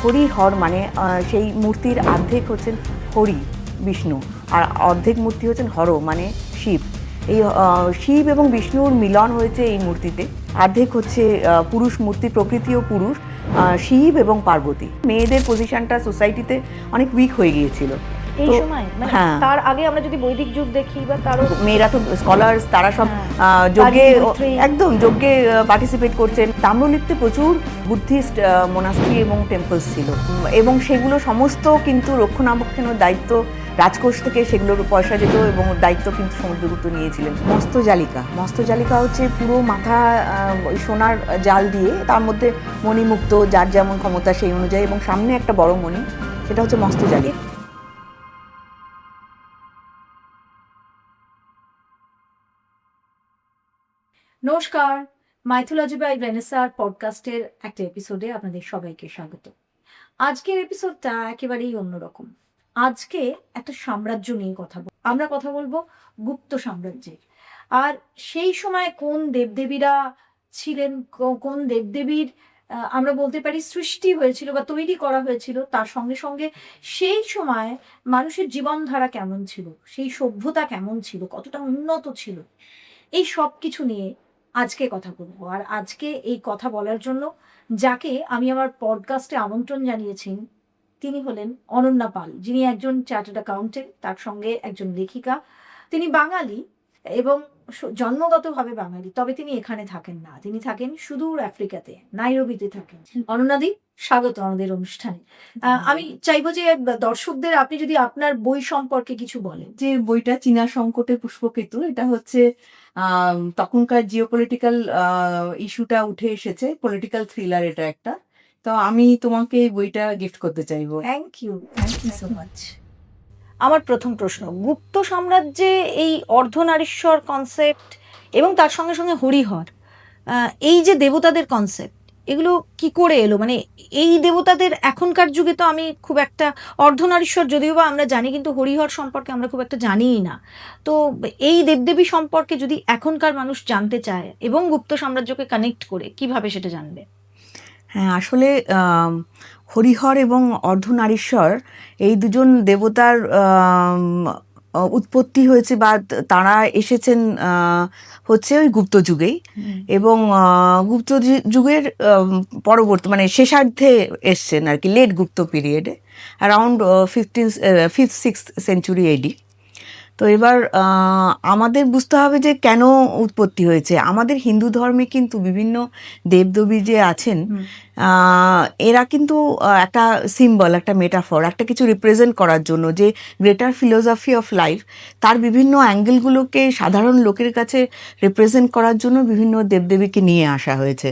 হরি হর মানে সেই মূর্তির অর্ধেক হচ্ছেন হরি বিষ্ণু, আর অর্ধেক মূর্তি হচ্ছেন হর মানে শিব। এই শিব এবং বিষ্ণুর মিলন হয়েছে এই মূর্তিতে। অর্ধেক হচ্ছে পুরুষ মূর্তি, প্রকৃতিও পুরুষ, শিব এবং পার্বতী। মেয়েদের পজিশনটা সোসাইটিতে অনেক উইক হয়ে গিয়েছিল এই সময়, মানে তার আগে আমরা যদি বৈদিক যুগ দেখি বা তারও মেয়েরা তো স্কলার্স, তারা সব যজ্ঞে একদম যজ্ঞে পার্টিসিপেট করছেন। তাম্রলিপ্তে প্রচুর বুদ্ধিস্ট মোনাস্ট্রি এবং টেম্পলস ছিল, এবং সেগুলো সমস্ত কিন্তু রক্ষণাবেক্ষণের দায়িত্ব রাজকোষ থেকে সেগুলোর পয়সা যেত, এবং দায়িত্ব কিন্তু সমুদ্রগুপ্ত নিয়েছিলেন। মস্তজালিকা হচ্ছে পুরো মাথা সোনার জাল দিয়ে, তার মধ্যে মণিমুক্ত, যার যেমন ক্ষমতা সেই অনুযায়ী, এবং সামনে একটা বড় মণি, সেটা হচ্ছে মস্তজালিকা। নমস্কার, মাইথোলজি বাই ভেনেসার পডকাস্টের একটা এপিসোডে আপনাদের সবাইকে স্বাগত। আজকের এপিসোডটা একেবারেই অন্যরকম। আজকে একটা সাম্রাজ্য নিয়ে আমরা কথা বলবো গুপ্ত সাম্রাজ্যের। আর সেই সময় কোন দেবদেবীরা ছিলেন, কোন দেবদেবীর আমরা বলতে পারি সৃষ্টি হয়েছিল বা তৈরি করা হয়েছিল, তার সঙ্গে সঙ্গে সেই সময় মানুষের জীবনধারা কেমন ছিল, সেই সভ্যতা কেমন ছিল, কতটা উন্নত ছিল, এই সব কিছু নিয়ে আজকে কথা বলবো। আর আজকে এই কথা বলার জন্য যাকে আমি আমার পডকাস্টে আমন্ত্রণ জানিয়েছি, তিনি হলেন অনন্যা পাল, যিনি একজন চার্টার্ড অ্যাকাউন্টেন্ট, তার সঙ্গে একজন লেখিকা। তিনি বাঙালি এবং জন্মগতভাবে বাঙালি, তবে তিনি এখানে থাকেন না, তিনি থাকেন সুদূর আফ্রিকাতে, নাইরোবিতে থাকেন। অনন্যাদি, স্বাগত আমাদের অনুষ্ঠানে। আমি চাইবো যে দর্শকদের আপনি যদি আপনার বই সম্পর্কে কিছু বলেন। যে বইটা চীনা সংকটে পুষ্পকেতু, এটা হচ্ছে তখনকার জিওপলিটিক্যাল ইস্যুটা উঠে এসেছে, পলিটিক্যাল থ্রিলার এটা একটা। তো আমি তোমাকে বইটা গিফট করতে চাইবো। Thank you so much. আমার প্রথম প্রশ্ন, গুপ্ত সাম্রাজ্যে এই অর্ধনারীশ্বর কনসেপ্ট এবং তার সঙ্গে সঙ্গে হরিহর, এই যে দেবতাদের কনসেপ্ট, এগুলো কি করে এলো? মানে এই দেবতাদের এখনকার যুগে তো আমি খুব একটা, অর্ধনারীশ্বর যদিও বা আমরা জানি, কিন্তু হরিহর সম্পর্কে আমরা খুব একটা জানিই না। তো এই দেবদেবী সম্পর্কে যদি এখনকার মানুষ জানতে চায় এবং গুপ্ত সাম্রাজ্যকে কানেক্ট করে, কিভাবে সেটা জানবে? হ্যাঁ, আসলে হরিহর এবং অর্ধনারীশ্বর এই দুজন দেবতার উৎপত্তি হয়েছে, বা তারা এসেছেন হচ্ছে ওই গুপ্ত যুগেই, এবং গুপ্ত যুগের পরবর্তী মানে শেষার্ধে এসছেন আর কি, লেট গুপ্ত পিরিয়ডে, অ্যারাউন্ড 5th-6th সেঞ্চুরি এডি। তো এবার আমাদের বুঝতে হবে যে কেন উৎপত্তি হয়েছে। আমাদের হিন্দু ধর্মে কিন্তু বিভিন্ন দেবদেবী যে আছেন, এরা কিন্তু একটা সিম্বল, একটা মেটাফর, একটা কিছু রিপ্রেজেন্ট করার জন্য, যে গ্রেটার ফিলোসফি অফ লাইফ, তার বিভিন্ন অ্যাঙ্গেলগুলোকে সাধারণ লোকের কাছে রিপ্রেজেন্ট করার জন্য বিভিন্ন দেবদেবীকে নিয়ে আসা হয়েছে।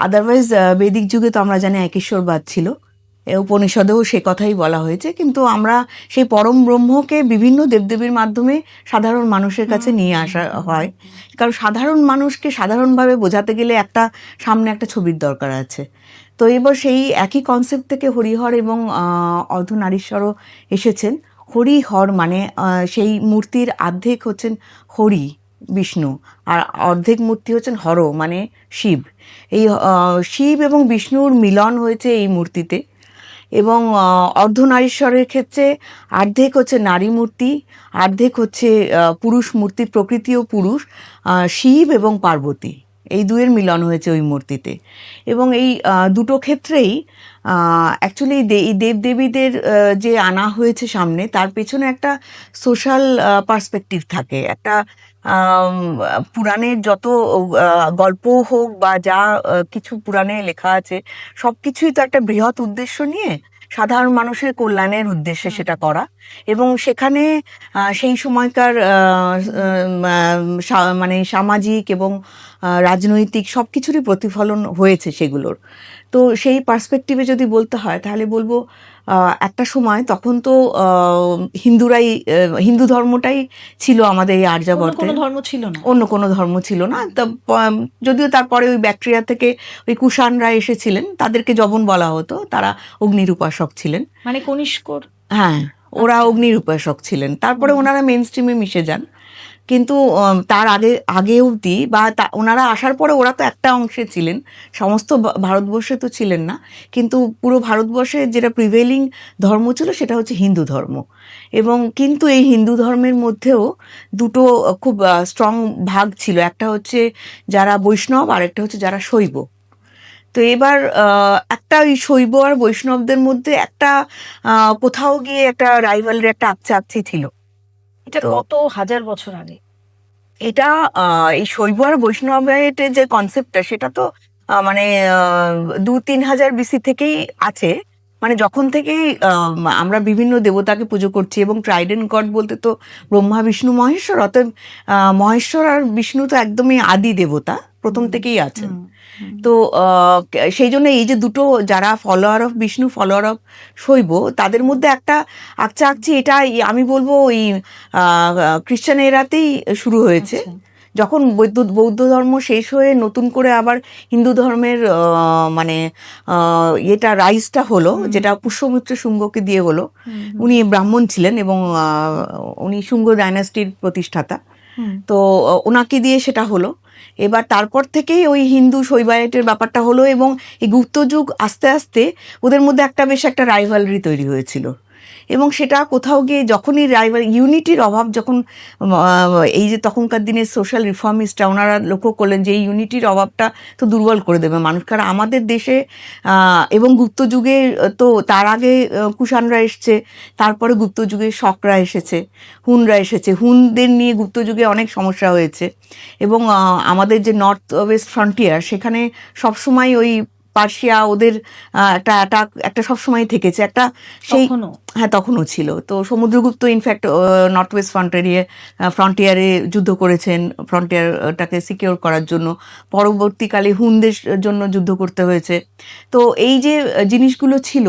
আদারওয়াইজ বৈদিক যুগে তো আমরা জানি একেশ্বরবাদ ছিল, উপনিষদেও সে কথাই বলা হয়েছে, কিন্তু আমরা সেই পরম ব্রহ্মকে বিভিন্ন দেবদেবীর মাধ্যমে সাধারণ মানুষের কাছে নিয়ে আসা হয়, কারণ সাধারণ মানুষকে সাধারণভাবে বোঝাতে গেলে একটা সামনে একটা ছবির দরকার আছে। তো এবার সেই একই কনসেপ্ট থেকে হরিহর এবং অর্ধনারীশ্বরও এসেছেন। হরিহর মানে সেই মূর্তির অর্ধেক হচ্ছেন হরি বিষ্ণু, আর অর্ধেক মূর্তি হচ্ছেন হর মানে শিব। এই শিব এবং বিষ্ণুর মিলন হয়েছে এই মূর্তিতে, এবং অর্ধনারীশ্বরের ক্ষেত্রে অর্ধেক হচ্ছে নারী মূর্তি, অর্ধেক হচ্ছে পুরুষ মূর্তি, প্রকৃতিও পুরুষ, শিব এবং পার্বতী, এই দুয়ের মিলন হয়েছে ওই মূর্তিতে। এবং এই দুটো ক্ষেত্রেই অ্যাকচুয়ালি এই দেবদেবীদের যে আনা হয়েছে সামনে, তার পেছনে একটা সোশ্যাল পার্সপেক্টিভ থাকে। একটা পুরাণের যত গল্প হোক বা যা কিছু পুরাণে লেখা আছে, সব কিছুই তো একটা বৃহৎ উদ্দেশ্য নিয়ে, সাধারণ মানুষের কল্যাণের উদ্দেশ্যে সেটা করা। এবং সেখানে সেই সময়কার মানে সামাজিক এবং রাজনৈতিক সব কিছুরই প্রতিফলন হয়েছে সেগুলোর। তো সেই পার্সপেক্টিভে যদি বলতে হয়, তাহলে বলবো একটা সময় তখন তো হিন্দুরাই, হিন্দু ধর্মটাই ছিল আমাদের এই আর্যাবর্তে, অন্য কোনো ধর্ম ছিল না। যদিও তারপরে ওই ব্যাকটেরিয়া থেকে ওই কুষাণরা এসেছিলেন, তাদেরকে যবন বলা হতো, তারা অগ্নির উপাসক ছিলেন, মানে কনিষ্কর। হ্যাঁ, ওরা অগ্নির উপাসক ছিলেন। তারপরে ওনারা মেন স্ট্রিমে মিশে যান। কিন্তু তার আগে অবধি বা ওনারা আসার পরে ওরা তো একটা অংশে ছিলেন, সমস্ত ভারতবর্ষে তো ছিলেন না, কিন্তু পুরো ভারতবর্ষে যেটা প্রিভেলিং ধর্ম ছিল সেটা হচ্ছে হিন্দু ধর্ম। এবং কিন্তু এই হিন্দু ধর্মের মধ্যেও দুটো খুব স্ট্রং ভাগ ছিল, একটা হচ্ছে যারা বৈষ্ণব আর একটা হচ্ছে যারা শৈব। তো এবার একটা ওই শৈব আর বৈষ্ণবদের মধ্যে একটা কোথাও গিয়ে একটা রাইভালরি, একটা আকচি ছিল। এটা কত হাজার বছর আগে? এটা এই শৈব আর বৈষ্ণবের যে কনসেপ্টটা সেটা তো মানে 2-3 হাজার বিসি থেকেই আছে। মানে যখন থেকেই আমরা বিভিন্ন দেবতাকে পুজো করছি, এবং ট্রাইডেন্ট গড বলতে তো ব্রহ্মা বিষ্ণু মহেশ্বর, অতএব মহেশ্বর আর বিষ্ণু তো একদমই আদি দেবতা, প্রথম থেকেই আছেন। তো সেই জন্য এই যে দুটো, যারা follower of Vishnu, follower of Shaiva, তাদের মধ্যে একটা আকচি, এটা আমি বলবো ওই খ্রিস্টান এরাতেই শুরু হয়েছে। যখন বৌদ্ধ ধর্ম শেষ হয়ে নতুন করে আবার হিন্দু ধর্মের মানে এটা রাইজটা হলো, যেটা পুষ্যমিত্র শুঙ্গকে দিয়ে হলো। উনি ব্রাহ্মণ ছিলেন এবং উনি শুঙ্গ ডাইনাস্টির প্রতিষ্ঠাতা, তো ওনাকে দিয়ে সেটা হলো। এবার তারপর থেকেই ওই হিন্দু শৈবায়তের ব্যাপারটা হলো, এবং এই গুপ্ত যুগ আস্তে আস্তে ওদের মধ্যে বেশ একটা রাইভালরি তৈরি হয়েছিল। এবং সেটা কোথাও গিয়ে যখনই ইউনিটির অভাব, যখন এই যে তখনকার দিনের সোশ্যাল রিফর্মিস্টরা ওনারা লক্ষ্য করলেন যে এই ইউনিটির অভাবটা তো দুর্বল করে দেবে মানুষ। কারণ আমাদের দেশে এবং গুপ্ত যুগে তো তার আগে কুষাণরা এসছে, তারপরে গুপ্ত যুগে শকরা এসেছে, হুনরা এসেছে। হুনদের নিয়ে গুপ্ত যুগে অনেক সমস্যা হয়েছে, এবং আমাদের যে নর্থ ওয়েস্ট ফ্রন্টিয়ার, সেখানে সবসময় ওই পার্সিয়া ওদের একটা অ্যাটাক একটা সবসময় থেকেছে, একটা সেই হ্যাঁ তখনও ছিল। তো সমুদ্রগুপ্ত ইনফ্যাক্ট নর্থ ওয়েস্ট ফ্রন্টিয়ারে যুদ্ধ করেছেন, ফ্রন্টিয়ারটাকে সিকিওর করার জন্য। পরবর্তীকালে হুনদের জন্য যুদ্ধ করতে হয়েছে। তো এই যে জিনিসগুলো ছিল,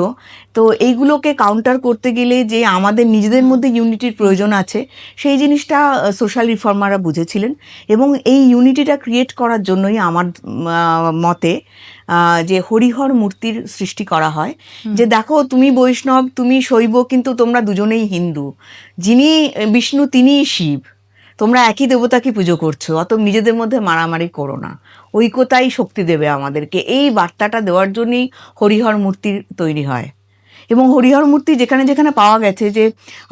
তো এইগুলোকে কাউন্টার করতে গেলে যে আমাদের নিজেদের মধ্যে ইউনিটির প্রয়োজন আছে, সেই জিনিসটা সোশ্যাল রিফর্মাররা বুঝেছিলেন। এবং এই ইউনিটিটা ক্রিয়েট করার জন্যই আমার মতে যে হরিহর মূর্তির সৃষ্টি করা হয়, যে দেখো তুমি বৈষ্ণব, তুমি শৈব, কিন্তু তোমরা দুজনেই হিন্দু। যিনি বিষ্ণু তিনিই শিব, তোমরা একই দেবতাকে পুজো করছো, অতএব নিজেদের মধ্যে মারামারি করো না, ঐক্যতাই শক্তি দেবে আমাদেরকে। এই বার্তাটা দেওয়ার জন্যই হরিহর মূর্তির তৈরি হয়। এবং হরিহর মূর্তি যেখানে যেখানে পাওয়া গেছে, যে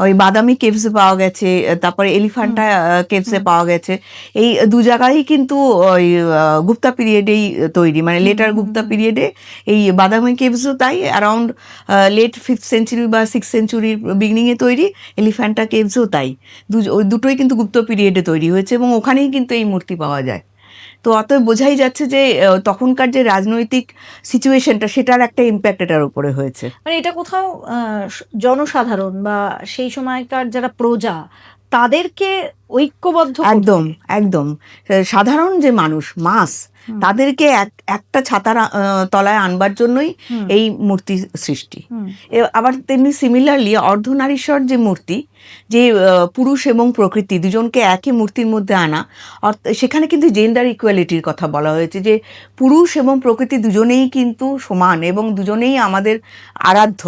ওই বাদামি কেভসে পাওয়া গেছে, তারপরে এলিফ্যান্টা কেভসে পাওয়া গেছে, এই দু জায়গায় কিন্তু ওই গুপ্তা পিরিয়ডেই তৈরি, মানে লেটার গুপ্তা পিরিয়ডে। এই বাদামি কেভসও তাই অ্যারাউন্ড লেট 5th সেঞ্চুরি বা 6th সেঞ্চুরির বিগিনিংয়ে তৈরি, এলিফ্যান্টা কেভসও তাই। ওই দুটোই কিন্তু গুপ্ত পিরিয়ডে তৈরি হয়েছে, এবং ওখানেই কিন্তু এই মূর্তি পাওয়া যায়। তো অতএব বোঝাই যাচ্ছে যে তখনকার যে রাজনৈতিক সিচুয়েশনটা, সেটার একটা ইম্প্যাক্ট এটার উপরে হয়েছে। মানে এটা কোথাও জনসাধারণ বা সেই সময়কার যারা প্রজা, তাদেরকে ঐক্যবদ্ধ, একদম একদম সাধারণ যে মানুষ, মাস, তাদেরকে একটা ছাতার তলায় আনবার জন্যই এই মূর্তি সৃষ্টি। আবার তেমনি সিমিলারলি অর্ধনারীশ্বর যে মূর্তি, যে পুরুষ এবং প্রকৃতি দুজনকে একই মূর্তির মধ্যে আনা, সেখানে কিন্তু জেন্ডার ইকুয়ালিটির কথা বলা হয়েছে, যে পুরুষ এবং প্রকৃতি দুজনেই কিন্তু সমান এবং দুজনেই আমাদের আরাধ্য।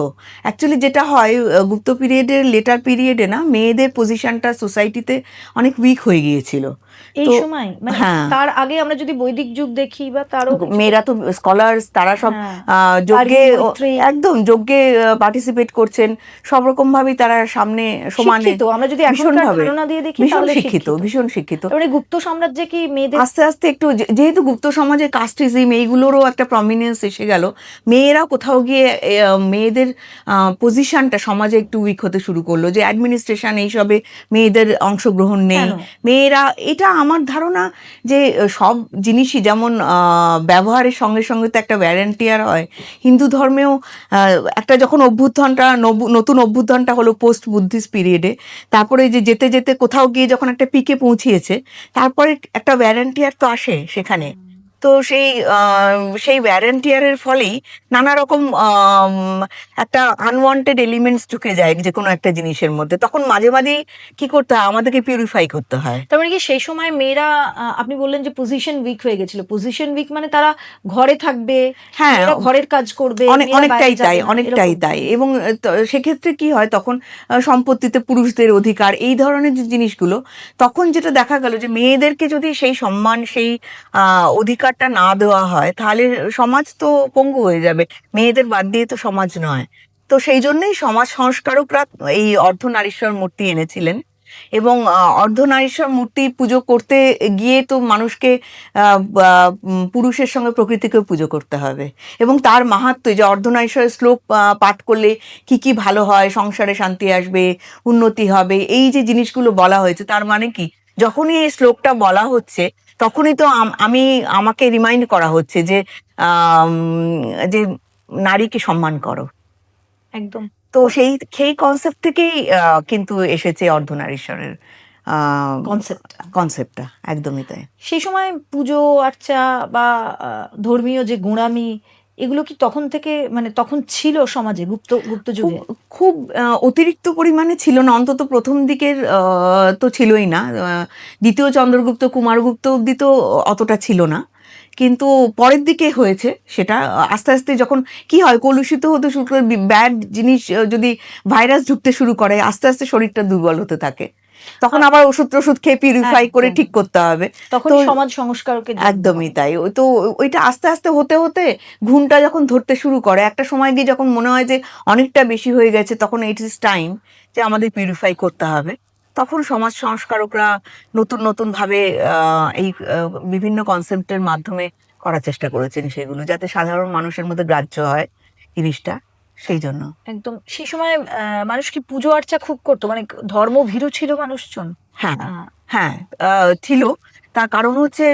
অ্যাকচুয়ালি যেটা হয় গুপ্ত পিরিয়ডের লেটার পিরিয়ডে না, মেয়েদের পজিশনটা সোসাইটিতে অনেক উইক হয়ে গিয়েছিল এই সময়। তার আগে আমরা যদি বৈদিক যুগ দেখি, বা তারও মেয়েরা তো স্কলার্স, তারা সব যজ্ঞে, একদম যজ্ঞে পার্টিসিপেট করছেন, সব রকম ভাবেই তারা সামনে সমানে। আমরা যদি এখনকার ধারণা দিয়ে দেখি, ভীষণ শিক্ষিত। মানে গুপ্ত সাম্রাজ্যে কি মেয়েদের আস্তে আস্তে একটু, যেহেতু গুপ্ত সমাজে কাস্টিজম এইগুলোরও একটা প্রমিনেন্স এসে গেল, মেয়েরা কোথাও গিয়ে মেয়েদের পজিশনটা সমাজে একটু উইক হতে শুরু করলো, যে অ্যাডমিনিস্ট্রেশন এইসবে মেয়েদের অংশগ্রহণ নেই। মেয়েরা, এটা আমার ধারণা যে সব জিনিসই যেমন ব্যবহারের সঙ্গে সঙ্গে তো একটা ভ্যারান্টিয়ার হয়, হিন্দু ধর্মেও একটা যখন নতুন অভ্যুত্থানটা হলো পোস্ট বুদ্ধিস্ট পিরিয়ডে, তারপরে যে যেতে যেতে কোথাও গিয়ে যখন একটা পিকে পৌঁছিয়েছে, তারপরে একটা ভ্যারান্টিয়ার তো আসে সেখানে। তো সেই ভ্যারান্টিয়ারের ফলেই নানা রকম একটা আনওয়ান্টেড এলিমেন্টস ঢুকে যায় যে কোনো একটা জিনিসের মধ্যে, তখন মাঝে মাঝেই কি করতে হয়, আমাদেরকে পিউরিফাই করতে হয়। তার মানে কি সেই সময় মেয়েরা, আপনি বললেন যে পজিশন উইক হয়ে গেছিল, পজিশন উইক মানে তারা ঘরে থাকবে, হ্যাঁ, মেয়েরা ঘরের কাজ করবে, মেয়েরা অনেকটাই বাইরে যাবে তাই, না, অনেকটাই এরকম। তাই। এবং সেক্ষেত্রে কি হয় তখন, সম্পত্তিতে পুরুষদের অধিকার, এই ধরনের যে জিনিসগুলো, তখন যেটা দেখা গেল যে মেয়েদেরকে যদি সেই সম্মান, সেই অধিকারটা না দেওয়া হয়, তাহলে সমাজ তো পঙ্গু হয়ে যাবে। মেয়েদের বাদ দিয়ে তো সমাজ নয়। তো সেই জন্যই সমাজ সংস্কারকরা এই অর্ধনারীশ্বর মূর্তি এনেছিলেন। এবং অর্ধনারীশ্বর মূর্তি পুজো করতে গিয়ে তো মানুষকে পুরুষের সঙ্গে প্রকৃতিকেও পুজো করতে হবে। এবং তার মাহাত্ম্য, যে অর্ধনারীশ্বরের শ্লোক পাঠ করলে কি কি ভালো হয়, সংসারে শান্তি আসবে, উন্নতি হবে, এই যে জিনিসগুলো বলা হয়েছে, তার মানে কি, যখনই এই শ্লোকটা বলা হচ্ছে তখনই তো আমাকে রিমাইন্ড করা হচ্ছে যে আম, যে নারীকে সম্মান করো। একদম। তো সেই কনসেপ্ট থেকেই কিন্তু এসেছে অর্ধনারীশ্বরের কনসেপ্টটা, একদমই তাই। সেই সময় পুজো আর্চা বা ধর্মীয় যে গোঁড়ামি, এগুলো কি তখন থেকে, মানে তখন ছিল সমাজে গুপ্ত যুগে? খুব অতিরিক্ত পরিমাণে ছিল না, অন্তত প্রথম দিকের তো ছিলই না। দ্বিতীয় চন্দ্রগুপ্ত, কুমারগুপ্ত অব্দি তো অতটা ছিল না, কিন্তু পরের দিকে হয়েছে সেটা। আস্তে আস্তে যখন কি হয়, কলুষিত হতে শুরু করে, ব্যাড জিনিস যদি ভাইরাস ঢুকতে শুরু করে, আস্তে আস্তে শরীরটা দুর্বল হতে থাকে, তখন আবার ওষুধ খেয়ে পিউরিফাই করে ঠিক করতে হবে। তখন সমাজ সংস্কারকের একদমই তাই। তো ওইটা আস্তে আস্তে হতে হতে ঘুমটা যখন ধরতে শুরু করে, একটা সময় গিয়ে যখন মনে হয় যে অনেকটা বেশি হয়ে গেছে, তখন ইট ইজ টাইম যে আমাদের পিউরিফাই করতে হবে। তখন সমাজ সংস্কারকরা নতুন নতুন ভাবে এই বিভিন্ন কনসেপ্টের মাধ্যমে করার চেষ্টা করেছেন সেগুলো, যাতে সাধারণ মানুষের মধ্যে গ্রাহ্য হয় জিনিসটা, সেই জন্য। একদম। সেই সময় মানুষ কি পুজো আর্চা খুব করতো, মানে ধর্মভীরু ছিল মানুষজন? হ্যাঁ, হ্যাঁ, ছিল। তার কারণ হচ্ছে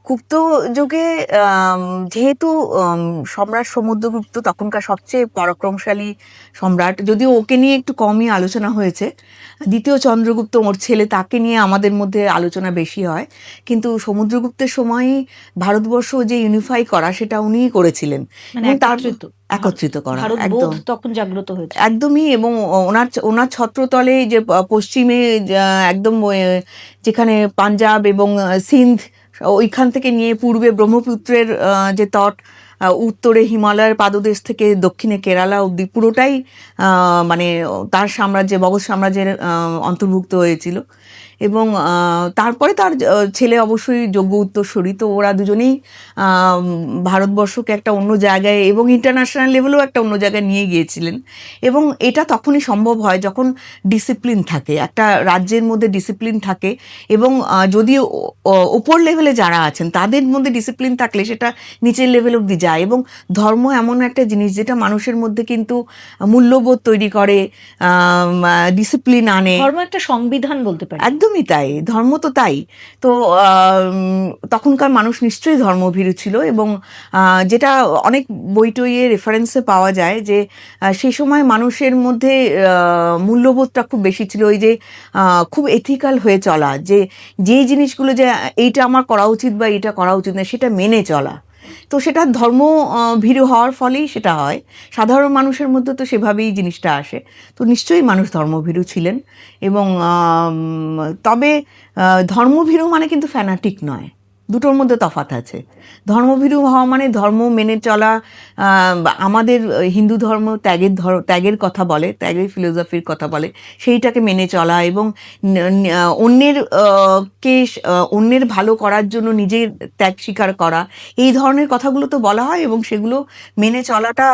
গুপ্ত যুগে যেহেতু সম্রাট সমুদ্রগুপ্ত তখনকার সবচেয়ে পরাক্রমশালী সম্রাট, যদিও ওকে নিয়ে একটু কমই আলোচনা হয়েছে, দ্বিতীয় চন্দ্রগুপ্ত ওর ছেলে, তাকে নিয়ে আমাদের মধ্যে আলোচনা বেশি হয়, কিন্তু সমুদ্রগুপ্তের সময়ই ভারতবর্ষ যে ইউনিফাই করা, সেটা উনিই করেছিলেন, এবং তার একত্রিত করা, একদম তখন জাগ্রত হয়েছে একদমই। এবং ওনার ছত্রতলে যে পশ্চিমে একদম যেখানে পাঞ্জাব এবং সিন্ধ, ওইখান থেকে নিয়ে পূর্বে ব্রহ্মপুত্রের যে তট, উত্তরে হিমালয়ের পাদদেশ থেকে দক্ষিণে কেরালা অব্দি পুরোটাই মানে তার সাম্রাজ্যে, মগধ সাম্রাজ্যের অন্তর্ভুক্ত হয়েছিল। এবং তারপরে তার ছেলে অবশ্যই যোগ্য উত্তরসূরি, তো ওরা দুজনেই ভারতবর্ষকে একটা অন্য জায়গায় এবং ইন্টারন্যাশনাল লেভেলেও একটা অন্য জায়গায় নিয়ে গিয়েছিলেন। এবং এটা তখনই সম্ভব হয় যখন ডিসিপ্লিন থাকে, একটা রাজ্যের মধ্যে ডিসিপ্লিন থাকে, এবং যদি ওপর লেভেলে যারা আছেন তাদের মধ্যে ডিসিপ্লিন থাকলে সেটা নিচের লেভেল অব্দি যায়। এবং ধর্ম এমন একটা জিনিস যেটা মানুষের মধ্যে কিন্তু মূল্যবোধ তৈরি করে, ডিসিপ্লিন আনে। ধর্ম একটা সংবিধান বলতে পারি। একদমই তাই, ধর্ম তো তাই। তো তখনকার মানুষ নিশ্চয়ই ধর্মভীরু ছিল। এবং যেটা অনেক বই টইয়ে রেফারেন্সে পাওয়া যায় যে সেই সময় মানুষের মধ্যে মূল্যবোধটা খুব বেশি ছিল, ওই যে খুব এথিক্যাল হয়ে চলা, যে যেই জিনিসগুলো যে এইটা আমার করা উচিত বা এটা করা উচিত না, সেটা মেনে চলা। তো সেটা ধর্ম ভীরু হওয়ার ফলেই সেটা হয়। সাধারণ মানুষের মধ্যে তো সেভাবেই জিনিসটা আসে। তো নিশ্চয়ই মানুষ ধর্মভীরু ছিলেন। এবং তবে ধর্মভীরু মানে কিন্তু ফ্যানাটিক নয়, দুটোর মধ্যে তফাৎ আছে। ধর্মভীরু হওয়া মানে ধর্ম মেনে চলা, আমাদের হিন্দু ধর্ম ত্যাগের কথা বলে, ত্যাগের ফিলোসফির কথা বলে, সেইটাকে মেনে চলা, এবং অন্যের ভালো করার জন্য নিজের ত্যাগ স্বীকার করা, এই ধরনের কথাগুলো তো বলা হয়। এবং সেগুলো মেনে চলাটা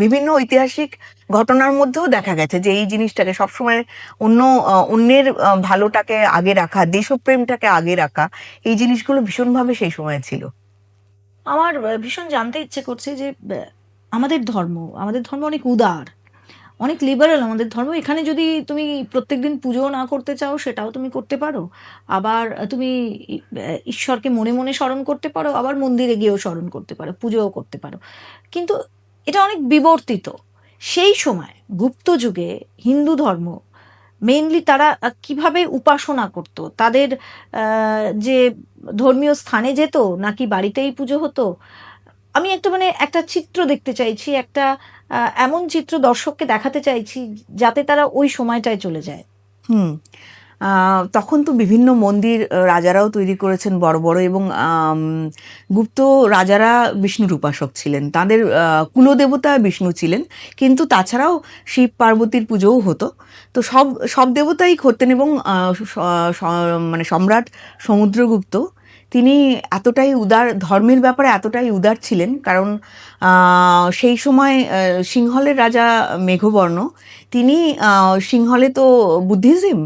বিভিন্ন ঐতিহাসিক ঘটনার মধ্যেও দেখা গেছে যে এই জিনিসটাকে সবসময় অন্যের ভালোটাকে আগে রাখা, দেশপ্রেমটাকে আগে রাখা, এই জিনিসগুলো ভীষণভাবে সেই সময় ছিল। আমার ভীষণ জানতে ইচ্ছে করছে যে আমাদের ধর্ম অনেক উদার, অনেক লিবারেল আমাদের ধর্ম। এখানে যদি তুমি প্রত্যেকদিন পুজো না করতে চাও, সেটাও তুমি করতে পারো। আবার তুমি ঈশ্বরকে মনে মনে স্মরণ করতে পারো, আবার মন্দিরে গিয়েও স্মরণ করতে পারো, পুজোও করতে পারো। কিন্তু এটা অনেক বিবর্তিত। সেই সময় গুপ্ত যুগে হিন্দু ধর্ম মেইনলি তারা কিভাবে উপাসনা করত, তাদের যে ধর্মীয় স্থানে যেত নাকি বাড়িতেই পুজো হতো? আমি একটা মানে একটা চিত্র দেখতে চাইছি, একটা এমন চিত্র দর্শককে দেখাতে চাইছি যাতে তারা ওই সময়টায় চলে যায়। হুম তখন তো বিভিন্ন মন্দির রাজারাও তৈরি করেছেন বড় বড়, এবং গুপ্ত রাজারা বিষ্ণুর উপাসক ছিলেন, তাদের কুলদেবতা বিষ্ণু ছিলেন, কিন্তু তাছাড়াও শিব পার্বতীর পুজোও হতো। তো সব সব দেবতাই করতেন, এবং মানে সম্রাট সমুদ্রগুপ্ত তিনি এতটাই উদার, ধর্মের ব্যাপারে এতটাই উদার ছিলেন, কারণ সেই সময় সিংহলের রাজা মেঘবর্ণ, তিনি সিংহলে তো বুদ্ধিজম,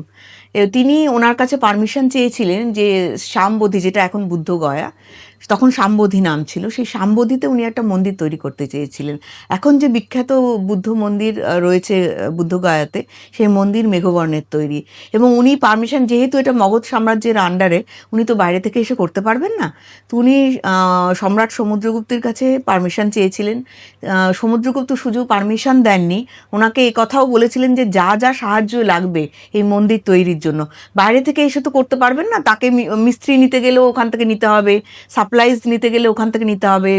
তিনি ওনার কাছে পারমিশন চেয়েছিলেন যে শ্যামবোধি, যেটা এখন বুদ্ধগয়া, তখন শ্যামবোধি নাম ছিল, সেই শ্যামবোধিতে উনি একটা মন্দির তৈরি করতে চেয়েছিলেন। এখন যে বিখ্যাত বুদ্ধ মন্দির রয়েছে বুদ্ধগয়াতে, সেই মন্দির মেঘবর্ণের তৈরি, এবং উনি পারমিশন, যেহেতু এটা মগধ সাম্রাজ্যের আন্ডারে, উনি তো বাইরে থেকে এসে করতে পারবেন না, তো উনি সম্রাট সমুদ্রগুপ্তের কাছে পারমিশন চেয়েছিলেন। সমুদ্রগুপ্ত শুধু পারমিশন দেননি, ওনাকে এই কথাও বলেছিলেন যে যা যা সাহায্য লাগবে এই মন্দির তৈরির জন্য, বাইরে থেকে এসে তো করতে পারবেন না, তাকে মিস্ত্রি নিতে গেলেও ওখান থেকে নিতে হবে, সাপ্লাইজ নিতে গেলে ওখান থেকে নিতে হবে,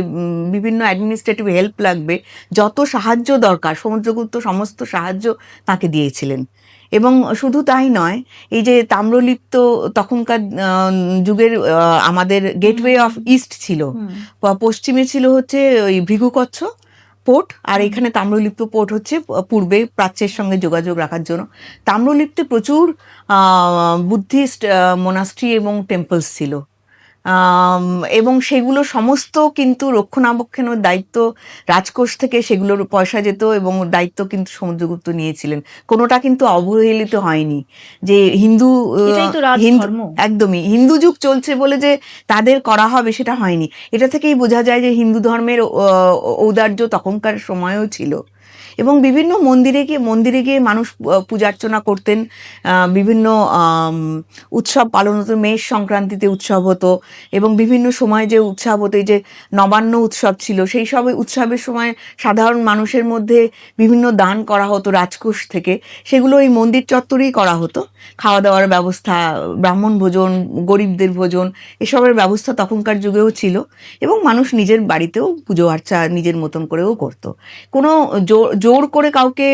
বিভিন্ন অ্যাডমিনিস্ট্রেটিভ হেল্প লাগবে, যত সাহায্য দরকার সমুদ্রগুপ্ত সমস্ত সাহায্য তাকে দিয়েছিলেন। এবং শুধু তাই নয়, এই যে তাম্রলিপ্ত তখনকার যুগের আমাদের গেটওয়ে অফ ইস্ট ছিল, পশ্চিমে ছিল হচ্ছে ওই ভৃগুকচ্ছ পোর্ট, আর এখানে তাম্রলিপ্ত পোর্ট হচ্ছে পূর্বে, প্রাচ্যের সঙ্গে যোগাযোগ রাখার জন্য। তাম্রলিপ্তে প্রচুর বুদ্ধিস্ট মোনাস্ট্রি এবং টেম্পলস ছিল, এবং সেগুলো সমস্ত কিন্তু রক্ষণাবেক্ষণের দায়িত্ব রাজকোষ থেকে সেগুলোর পয়সা যেত, এবং দায়িত্ব কিন্তু সমুদ্রগুপ্ত নিয়েছিলেন, কোনোটা কিন্তু অবহেলিত হয়নি। যে হিন্দু একদমই হিন্দু যুগ চলছে বলে যে তাদের করা হবে সেটা হয়নি, এটা থেকেই বোঝা যায় যে হিন্দু ধর্মের ঔদার্য তখনকার সময়ও ছিল। এবং বিভিন্ন মন্দিরে গিয়ে মানুষ পূজার্চনা করতেন, বিভিন্ন উৎসব পালন হতো, মেষ সংক্রান্তিতে উৎসব হতো, এবং বিভিন্ন সময় যে উৎসব হতো, এই যে নবান্ন উৎসব ছিল, সেই সব উৎসবের সময় সাধারণ মানুষের মধ্যে বিভিন্ন দান করা হতো রাজকোষ থেকে, সেগুলো এই মন্দির চত্বরেই করা হতো। খাওয়া দাওয়ার ব্যবস্থা, ব্রাহ্মণ ভোজন, গরিবদের ভোজন, এসবের ব্যবস্থা তখনকার যুগেও ছিল, এবং মানুষ নিজের বাড়িতেও পুজো আর্চা নিজের মতন করেও করতো। কোনো জোর করে কাউকে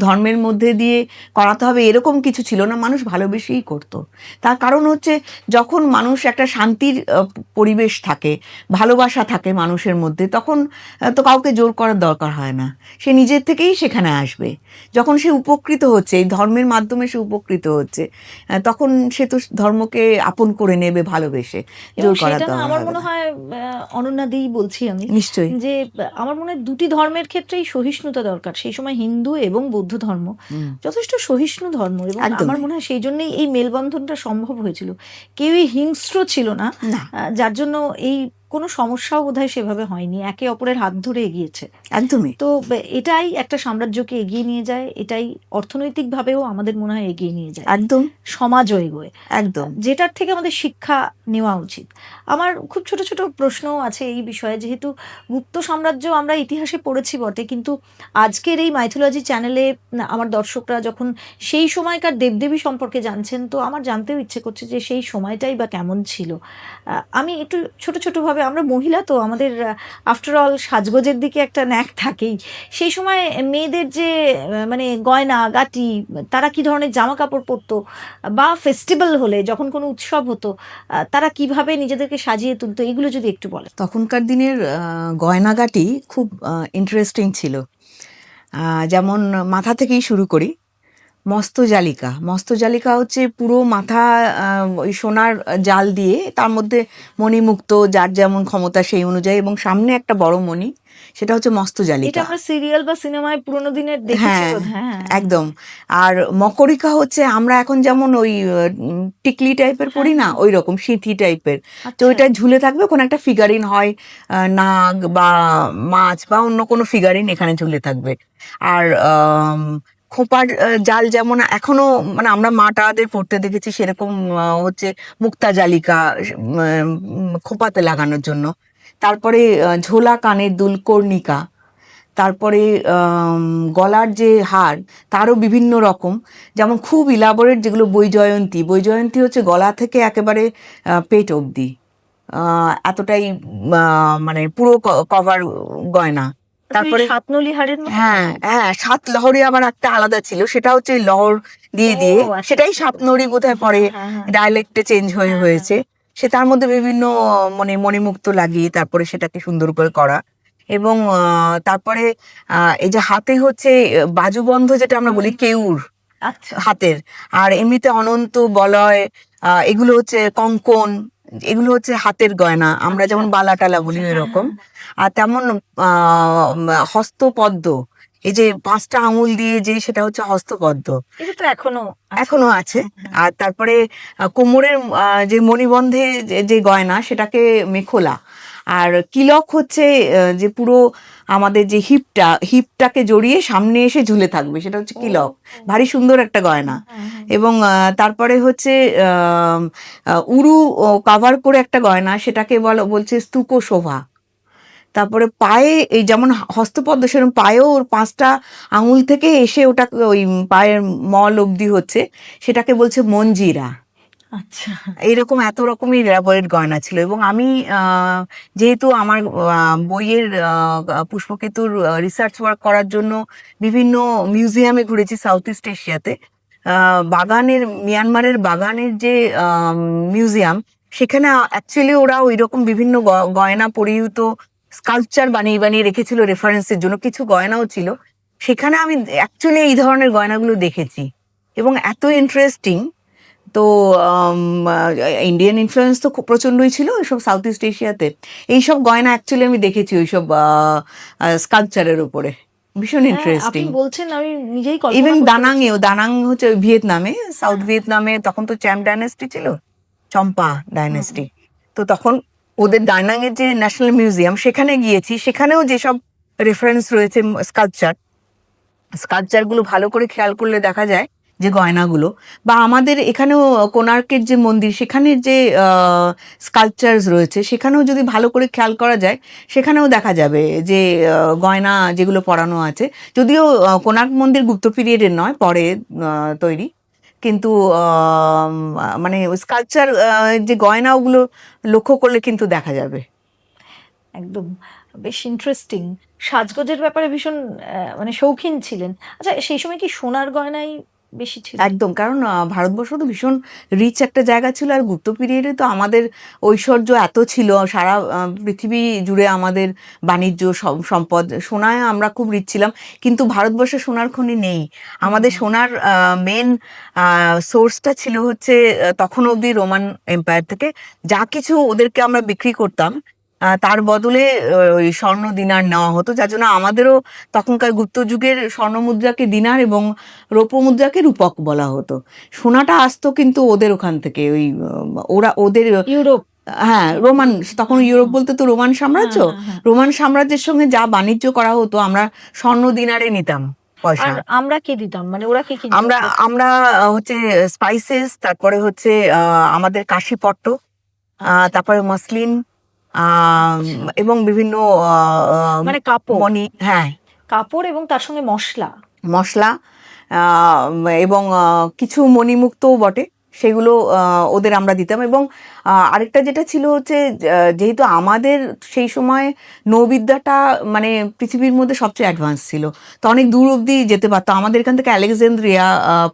ধর্মের মধ্যে দিয়ে করাতে হবে এরকম কিছু ছিল না, মানুষ ভালোবেসেই করতো। তার কারণ হচ্ছে যখন মানুষ একটা শান্তির পরিবেশ থাকে, ভালোবাসা থাকে মানুষের মধ্যে, তখন তো কাউকে জোর করার দরকার হয় না, সে নিজের থেকেই সেখানে আসবে। যখন সে উপকৃত হচ্ছে, এই ধর্মের মাধ্যমে সে উপকৃত হচ্ছে, তখন সে তো ধর্মকে আপন করে নেবে ভালোবেসে, জোর করার দরকার। আমার মনে হয় অনন্যাদি বলছি আমি, নিশ্চয়ই, যে আমার মনে হয় দুটি ধর্মের ক্ষেত্রেই সহিষ্ণুতা দরকার। সেই সময় হিন্দু এবং বৌদ্ধ ধর্ম যথেষ্ট সহিষ্ণু ধর্ম, এবং আমার মনে হয় সেই জন্যই এই মেলবন্ধনটা সম্ভব হয়েছিল। কেউই হিংস্র ছিল না, যার জন্য এই কোনো সমস্যাও বোধহয় সেভাবে হয়নি, একে অপরের হাত ধরে এগিয়েছে। একদমই। তো এটাই একটা সাম্রাজ্যকে এগিয়ে নিয়ে যায়, এটাই অর্থনৈতিকভাবেও আমাদের মনে হয় এগিয়ে নিয়ে যায়, একদম সমাজও এগোয়, একদম, যেটার থেকে আমাদের শিক্ষা নেওয়া উচিত। আমার খুব ছোট ছোট প্রশ্নও আছে এই বিষয়ে, যেহেতু গুপ্ত সাম্রাজ্য আমরা ইতিহাসে পড়েছি বটে, কিন্তু আজকের এই মাইথোলজি চ্যানেলে আমার দর্শকরা যখন সেই সময়কার দেবদেবী সম্পর্কে জানছেন, তো আমার জানতেও ইচ্ছে করছে যে সেই সময়টাই বা কেমন ছিল। আমি একটু ছোট ছোটভাবে, আমরা মহিলা তো, আমাদের আফটারঅল সাজগোজের দিকে একটা ন্যাক থাকেই। সেই সময় মেয়েদের যে মানে গয়না গাটি, তারা কি ধরনের জামা কাপড় পরতো, বা ফেস্টিভ্যাল হলে যখন কোনো উৎসব হতো তারা কিভাবে নিজেদেরকে সাজিয়ে তুলতো, এগুলো যদি একটু বলে। তখনকার দিনের গয়নাগাটি খুব ইন্টারেস্টিং ছিল। যেমন মাথা থেকেই শুরু করি, মস্তজালিকা হচ্ছে পুরো মাথা ওই সোনার জাল দিয়ে, তার মধ্যে মণিমুক্ত, যার যেমন ক্ষমতা সেই অনুযায়ী, এবং সামনে একটা বড় মণি, সেটা হচ্ছে মস্তজালিকা। এটা আমরা সিরিয়াল বা সিনেমায় পুরোনো দিনের দেখেছি। হ্যাঁ একদম। আর মকরিকা হচ্ছে আমরা এখন যেমন ওই টিকলি টাইপের পড়ি না, ওই রকম সিঁথি টাইপের, তো ওইটা ঝুলে থাকবে, কোনো একটা ফিগারিন হয়, নাগ বা মাছ বা অন্য কোনো ফিগারিন এখানে ঝুলে থাকবে। আর খোঁপার জাল যেমন এখনো মানে আমরা মাটাদের পড়তে দেখেছি, সেরকম হচ্ছে মুক্তা জালিকা খোঁপাতে লাগানোর জন্য। তারপরে ঝোলা কানের দুল কর্ণিকা, তারপরে গলার যে হার তারও বিভিন্ন রকম, যেমন খুব ইলাবোরেট যেগুলো বৈজয়ন্তী। বৈজয়ন্তী হচ্ছে গলা থেকে একেবারে পেট অবধি, এতটাই মানে পুরো কভার গয়না। তারপরে সাতনলি হারের মতো? হ্যাঁ হ্যাঁ, সাত লহরী আবার একটা আলাদা ছিল, সেটা হচ্ছে ওই লহর দিয়ে দিয়ে, ও, আচ্ছা, সেটাই আচ্ছা। সাতনরি বোধহয় পরে হ্যাঁ, হ্যাঁ। ডায়ালেক্টে চেঞ্জ হয়ে হ্যাঁ, হয়েছে। সে তার মধ্যে বিভিন্ন মানে মণিমুক্ত লাগিয়ে তারপরে সেটাকে সুন্দর করে করা। এবং তারপরে এই যে হাতে হচ্ছে বাজুবন্ধ যেটা আমরা বলি কেউর আচ্ছা। হাতের, আর এমনিতে অনন্ত বলয়, এগুলো হচ্ছে কঙ্কন, এগুলো হচ্ছে হাতের গয়না, আমরা আচ্ছা, যেমন বালাটালা বলি হ্যাঁ, এরকম। হ্যাঁ। আর তেমন হস্তপদ্ম, এই যে 5টা আঙুল দিয়ে যে, সেটা হচ্ছে হস্তপদ্ম, এটা তো এখনো এখনো আছে। আর তারপরে কোমরের যে মণিবন্ধে যে গয়না, সেটাকে মেখোলা। আর কিলক হচ্ছে যে পুরো আমাদের যে হিপটাকে জড়িয়ে সামনে এসে ঝুলে থাকবে, সেটা হচ্ছে কিলক। ভারী সুন্দর একটা গয়না। এবং তারপরে হচ্ছে উরু কাভার করে একটা গয়না, সেটাকে বলছে স্তূক শোভা। তারপরে পায়ে এই যেমন হস্তপদ্ম, সেরকম পায়েও ওর 5টা আঙুল থেকে এসে ওটা ওই পায়ের মল অবধি হচ্ছে, সেটাকে বলছে মঞ্জিরা। আচ্ছা। এইরকম এত রকমের ইলাবোরেট গয়না ছিল। এবং আমি যেহেতু আমার বইয়ের পুষ্পকেতুর রিসার্চ ওয়ার্ক করার জন্য বিভিন্ন মিউজিয়ামে ঘুরেছি সাউথ ইস্ট এশিয়াতে, মিয়ানমারের বাগানের যে মিউজিয়াম, সেখানে অ্যাকচুয়ালি ওরা ওই রকম বিভিন্ন গয়না পরিহিত স্কাল্পচার বানিয়ে বানিয়ে রেখেছিল রেফারেন্সের জন্য। কিছু গয়নাও ছিল সেখানে, আমি অ্যাকচুয়ালি এই ধরনের গয়নাগুলো দেখেছি এবং এত ইন্টারেস্টিং। তো ইন্ডিয়ান ইনফ্লুয়েন্স তো খুব প্রচন্ডই ছিল ওইসব সাউথ ইস্ট এশিয়াতে। এইসব গয়না অ্যাকচুয়ালি আমি দেখেছি ওইসব স্কাল্পচারের উপরে, ভীষণ আপনি ইন্টারেস্টিং। বলছেন, আমি নিজেই কল্পনা ইভেন করতে দানাংয়েও, দানাং হচ্ছে ওই ভিয়েতনামে, সাউথ ভিয়েতনামে তখন তো চ্যাম ডাইনেস্টি ছিল, চম্পা ডাইনেস্টি। তো তখন ওদের দানাংয়ের যে ন্যাশনাল মিউজিয়াম, সেখানে গিয়েছি, সেখানেও যেসব রেফারেন্স রয়েছে স্কাল্পচারগুলো ভালো করে খেয়াল করলে দেখা যায় যে গয়নাগুলো, বা আমাদের এখানেও কোণার্কের যে মন্দির, সেখানের যে স্কাল্পচার্স রয়েছে, সেখানেও যদি ভালো করে খেয়াল করা যায়, সেখানেও দেখা যাবে যে গয়না যেগুলো পরানো আছে। যদিও কোণার্ক মন্দির গুপ্ত পিরিয়ডের নয়, পরে তৈরি, কিন্তু মানে স্কাল্পচার যে গয়না, ওগুলো লক্ষ্য করলে কিন্তু দেখা যাবে। একদম, বেশ ইন্টারেস্টিং। সাজগোজের ব্যাপারে ভীষণ মানে শৌখিন ছিলেন। আচ্ছা, সেই সময় কি সোনার গয়নাই বেশি ছিল? একদম, কারণ ভারতবর্ষ তো ভীষণ রিচ একটা জায়গা ছিল, আর গুপ্ত পিরিয়ডে তো আমাদের ঐশ্বর্য এত ছিল, সারা পৃথিবী জুড়ে আমাদের বাণিজ্য সম্পদ, সোনায় আমরা খুব রিচ ছিলাম। কিন্তু ভারতবর্ষে সোনার খনি নেই। আমাদের সোনার মেন সোর্সটা ছিল হচ্ছে তখন অবধি রোমান এম্পায়ার থেকে যা কিছু ওদেরকে আমরা বিক্রি করতাম, তার বদলে ওই স্বর্ণ দিনার নেওয়া হতো, যার জন্য আমাদেরও তখনকার গুপ্ত যুগের স্বর্ণ মুদ্রাকে দিনার এবং রৌপ্য মুদ্রাকে রূপক বলা হতো। সোনাটা আসতো কিন্তু ওদের ওখান থেকে, ওই ওদের ইউরোপ। হ্যাঁ, রোমান, তখন ইউরোপ বলতে তো রোমান সাম্রাজ্য, রোমান সাম্রাজ্যের সঙ্গে যা বাণিজ্য করা হতো আমরা স্বর্ণ দিনারে নিতাম পয়সা। আর আমরা কি দিতাম, মানে ওরা কি কিনতো? আমরা হচ্ছে স্পাইসেস, তারপরে হচ্ছে আমাদের কাশিপট্ট, তারপরে মসলিন, এবং বিভিন্ন মানে কাপড়। হ্যাঁ, কাপড় এবং তার সঙ্গে মশলা, এবং কিছু মণিমুক্তও বটে, সেগুলো ওদের আমরা দিতাম। এবং আরেকটা যেটা ছিল হচ্ছে, যেহেতু আমাদের সেই সময় নৌবিদ্যাটা মানে পৃথিবীর মধ্যে সবচেয়ে অ্যাডভান্স ছিল, তো অনেক দূর অবধি যেতে পারতো। আমাদের এখান থেকে আলেকজান্দ্রিয়া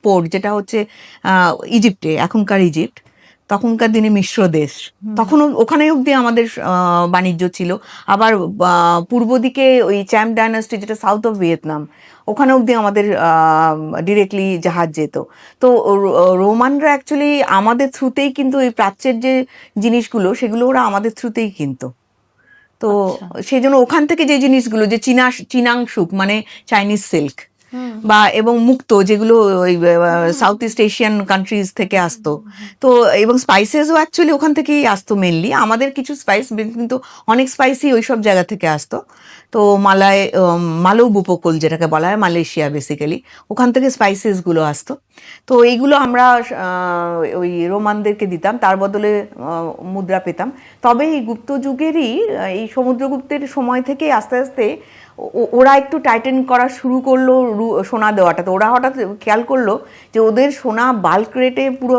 পোর্ট, যেটা হচ্ছে ইজিপ্টে, এখনকার ইজিপ্ট, তখনকার দিনে মিশ্র দেশ, তখন ওখানে অবধি আমাদের বাণিজ্য ছিল। আবার পূর্ব দিকে ওই চ্যাম ডাইনাস্টি, যেটা সাউথ অফ ভিয়েতনাম, ওখানে অবধি আমাদের ডিরেক্টলি জাহাজ যেত। তো রোমানরা অ্যাকচুয়ালি আমাদের থ্রুতেই কিন্তু এই প্রাচ্যের যে জিনিসগুলো, সেগুলো ওরা আমাদের থ্রুতেই কিনতো। তো সেই জন্য ওখান থেকে যে জিনিসগুলো, যে চীনাংশুক মানে চাইনিজ সিল্ক, বা এবং মুক্ত, যেগুলো ওই সাউথ ইস্ট এশিয়ান কান্ট্রিজ থেকে আসতো, তো এবং স্পাইসেসও অ্যাকচুয়ালি ওখান থেকেই আসতো মেনলি। আমাদের কিছু স্পাইস, কিন্তু অনেক স্পাইসই ওই সব জায়গা থেকে আসতো। তো মালৌ উপকূল যেটাকে বলা হয়, মালয়েশিয়া বেসিক্যালি, ওখান থেকে স্পাইসেসগুলো আসতো। তো এইগুলো আমরা ওই রোমানদেরকে দিতাম, তার বদলে মুদ্রা পেতাম। তবে এই গুপ্ত যুগেরই, এই সমুদ্রগুপ্তের সময় থেকে আস্তে আস্তে ওরা একটু টাইটেন করা শুরু করলো সোনা দেওয়াটা, তো ওরা হঠাৎ খেয়াল করলো যে ওদের সোনা বাল্ক রেটে পুরো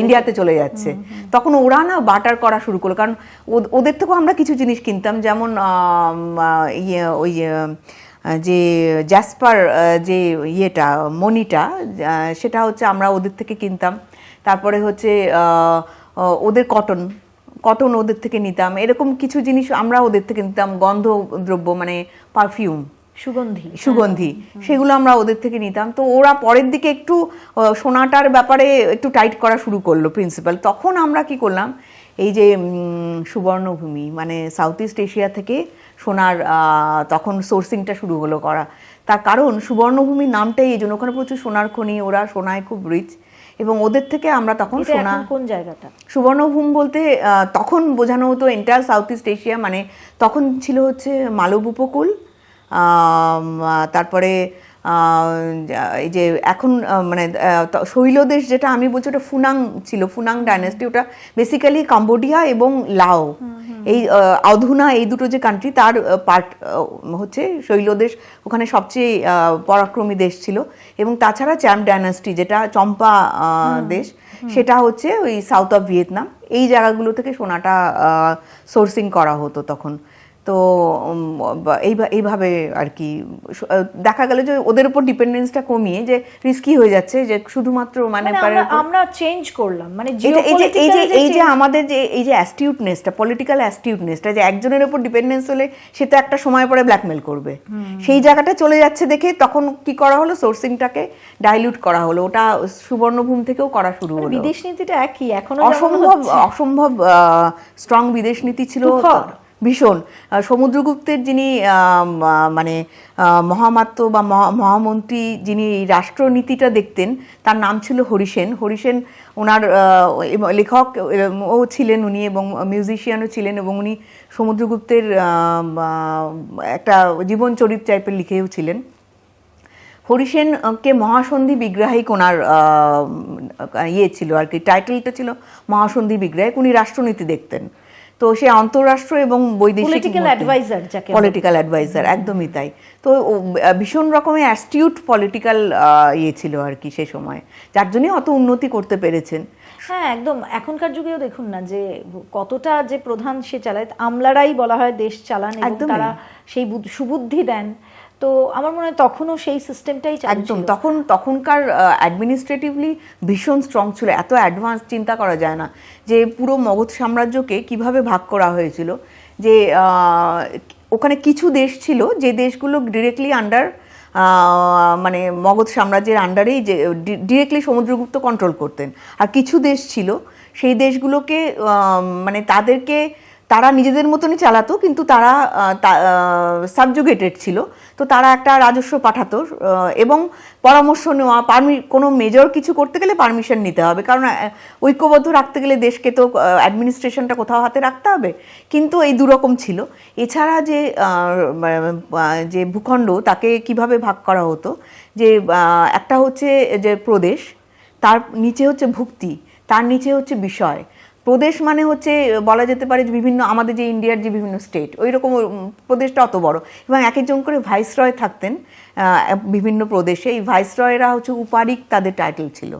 ইন্ডিয়াতে চলে যাচ্ছে। তখন ওরা না বাটার করা শুরু করলো, কারণ ওদের থেকেও আমরা কিছু জিনিস কিনতাম, যেমন ওই যে জ্যাসপার যে ইয়েটা মণিটা, সেটা হচ্ছে আমরা ওদের থেকে কিনতাম। তারপরে হচ্ছে ওদের কটন ওদের থেকে নিতাম, এরকম কিছু জিনিস আমরা ওদের থেকে নিতাম। গন্ধদ্রব্য মানে পারফিউম, সুগন্ধি, সেগুলো আমরা ওদের থেকে নিতাম। তো ওরা পরের দিকে একটু সোনাটার ব্যাপারে একটু টাইট করা শুরু করলো প্রিন্সিপাল। তখন আমরা কি করলাম, এই যে সুবর্ণভূমি মানে সাউথ ইস্ট এশিয়া থেকে সোনার তখন সোর্সিংটা শুরু হলো করা। তার কারণ সুবর্ণভূমির নামটাই এই জন্য, ওখানে প্রচুর সোনার খনি, ওরা সোনায় খুব রিচ, এবং ওদের থেকে আমরা তখন সোনা। কোন জায়গাটা সুবর্ণভূম বলতে তখন বোঝানো হতো এন্টায়ার সাউথ ইস্ট এশিয়া, মানে তখন ছিল হচ্ছে মালব উপকূল, তারপরে এই যে এখন মানে শৈলদেশ যেটা আমি বলছি ওটা ফুনাং ছিল, ফুনাং ডাইনেস্টি, ওটা বেসিক্যালি কম্বোডিয়া এবং লাও, এই অধুনা এই দুটো যে কান্ট্রি তার পার্ট হচ্ছে শৈলদেশ, ওখানে সবচেয়ে পরাক্রমী দেশ ছিল। এবং তাছাড়া চ্যাম্প ডাইনেস্টি যেটা চম্পা দেশ, সেটা হচ্ছে ওই সাউথ অফ ভিয়েতনাম, এই জায়গাগুলো থেকে সোনাটা সোর্সিং করা হতো তখন। তো এইভাবে আর কি দেখা গেল যে ওদের উপর ডিপেন্ডেন্সটা কমিয়ে যে রিস্কি হয়ে যাচ্ছে, যে শুধুমাত্র মানে আমরা চেঞ্জ করলাম, মানে এই যে আমাদের যে এই যে অ্যাস্টিউটনেসটা, পলিটিক্যাল অ্যাস্টিউটনেসটা, যে একজনের উপর ডিপেন্ডেন্স হলে সে তো একটা সময় পরে ব্ল্যাকমেল করবে, সেই জায়গাটা চলে যাচ্ছে দেখে তখন কি করা হলো, সোর্সিংটাকে ডাইলিউট করা হলো। ওটা সুবর্ণভূম থেকেও করা শুরু হলো। বিদেশ নীতিটা একই, এখনো অসম্ভব স্ট্রং বিদেশ নীতি ছিল ভীষণ। সমুদ্রগুপ্তের যিনি মানে মহামাত্য বা মহামন্ত্রী, যিনি রাষ্ট্রনীতিটা দেখতেন, তার নাম ছিল হরিসেন। ওনার লেখক ও ছিলেন উনি, এবং মিউজিশিয়ানও ছিলেন, এবং উনি সমুদ্রগুপ্তের একটা জীবন চরিত টাইপের লিখেও ছিলেন। হরিসেনকে মহাসন্ধি বিগ্রাহিক ওনার ইয়ে ছিল আর কি, টাইটেলটা ছিল মহাসন্ধি বিগ্রাহিক। উনি রাষ্ট্রনীতি দেখতেন, তো সে অন্তরাষ্ট্র এবং বৈদেশিক পলিটিক্যাল অ্যাডভাইজার, একদমই তাই। তো ভীষণ রকমের অ্যাস্টিউট পলিটিক্যাল ইয়ে ছিল আর কি সে সময়, যার জন্য অত উন্নতি করতে পেরেছেন। হ্যাঁ একদম। এখনকার যুগেও দেখুন না যে কতটা যে প্রধান সে চালায়, আমলারাই বলা হয় দেশ চালান, এবং তারা সেই সুবুদ্ধি দেন। তো আমার মনে হয় তখনও সেই সিস্টেমটাই একদম, তখনকার অ্যাডমিনিস্ট্রেটিভলি ভীষণ স্ট্রং ছিল, এত অ্যাডভান্স চিন্তা করা যায় না যে পুরো মগধ সাম্রাজ্যকে কিভাবে ভাগ করা হয়েছিল। যে ওখানে কিছু দেশ ছিল যে দেশগুলো ডিরেক্টলি আন্ডার মানে মগধ সাম্রাজ্যের আন্ডারেই, যে ডিরেক্টলি সমুদ্রগুপ্ত কন্ট্রোল করতেন। আর কিছু দেশ ছিল সেই দেশগুলোকে মানে তারা নিজেদের মতনই চালাতো, কিন্তু তারা সাবজুগেটেড ছিল, তো তারা একটা রাজস্ব পাঠাতো, এবং পরামর্শ নেওয়া, কোনো মেজর কিছু করতে গেলে পারমিশন নিতে হবে, কারণ ঐক্যবদ্ধ রাখতে গেলে দেশকে তো অ্যাডমিনিস্ট্রেশনটা কোথাও হাতে রাখতে হবে। কিন্তু এই দুরকম ছিল। এছাড়া যে ভূখণ্ড, তাকে কিভাবে ভাগ করা হতো, যে একটা হচ্ছে যে প্রদেশ, তার নিচে হচ্ছে ভুক্তি, তার নিচে হচ্ছে বিষয়। প্রদেশ মানে হচ্ছে বলা যেতে পারে যে বিভিন্ন আমাদের যে ইন্ডিয়ার যে বিভিন্ন স্টেট, ওই রকম প্রদেশটা অত বড়, এবং এক একজন করে ভাইসরয় থাকতেন বিভিন্ন প্রদেশে। এই ভাইসরয়রা হচ্ছে উপারিক, তাদের টাইটেল ছিল।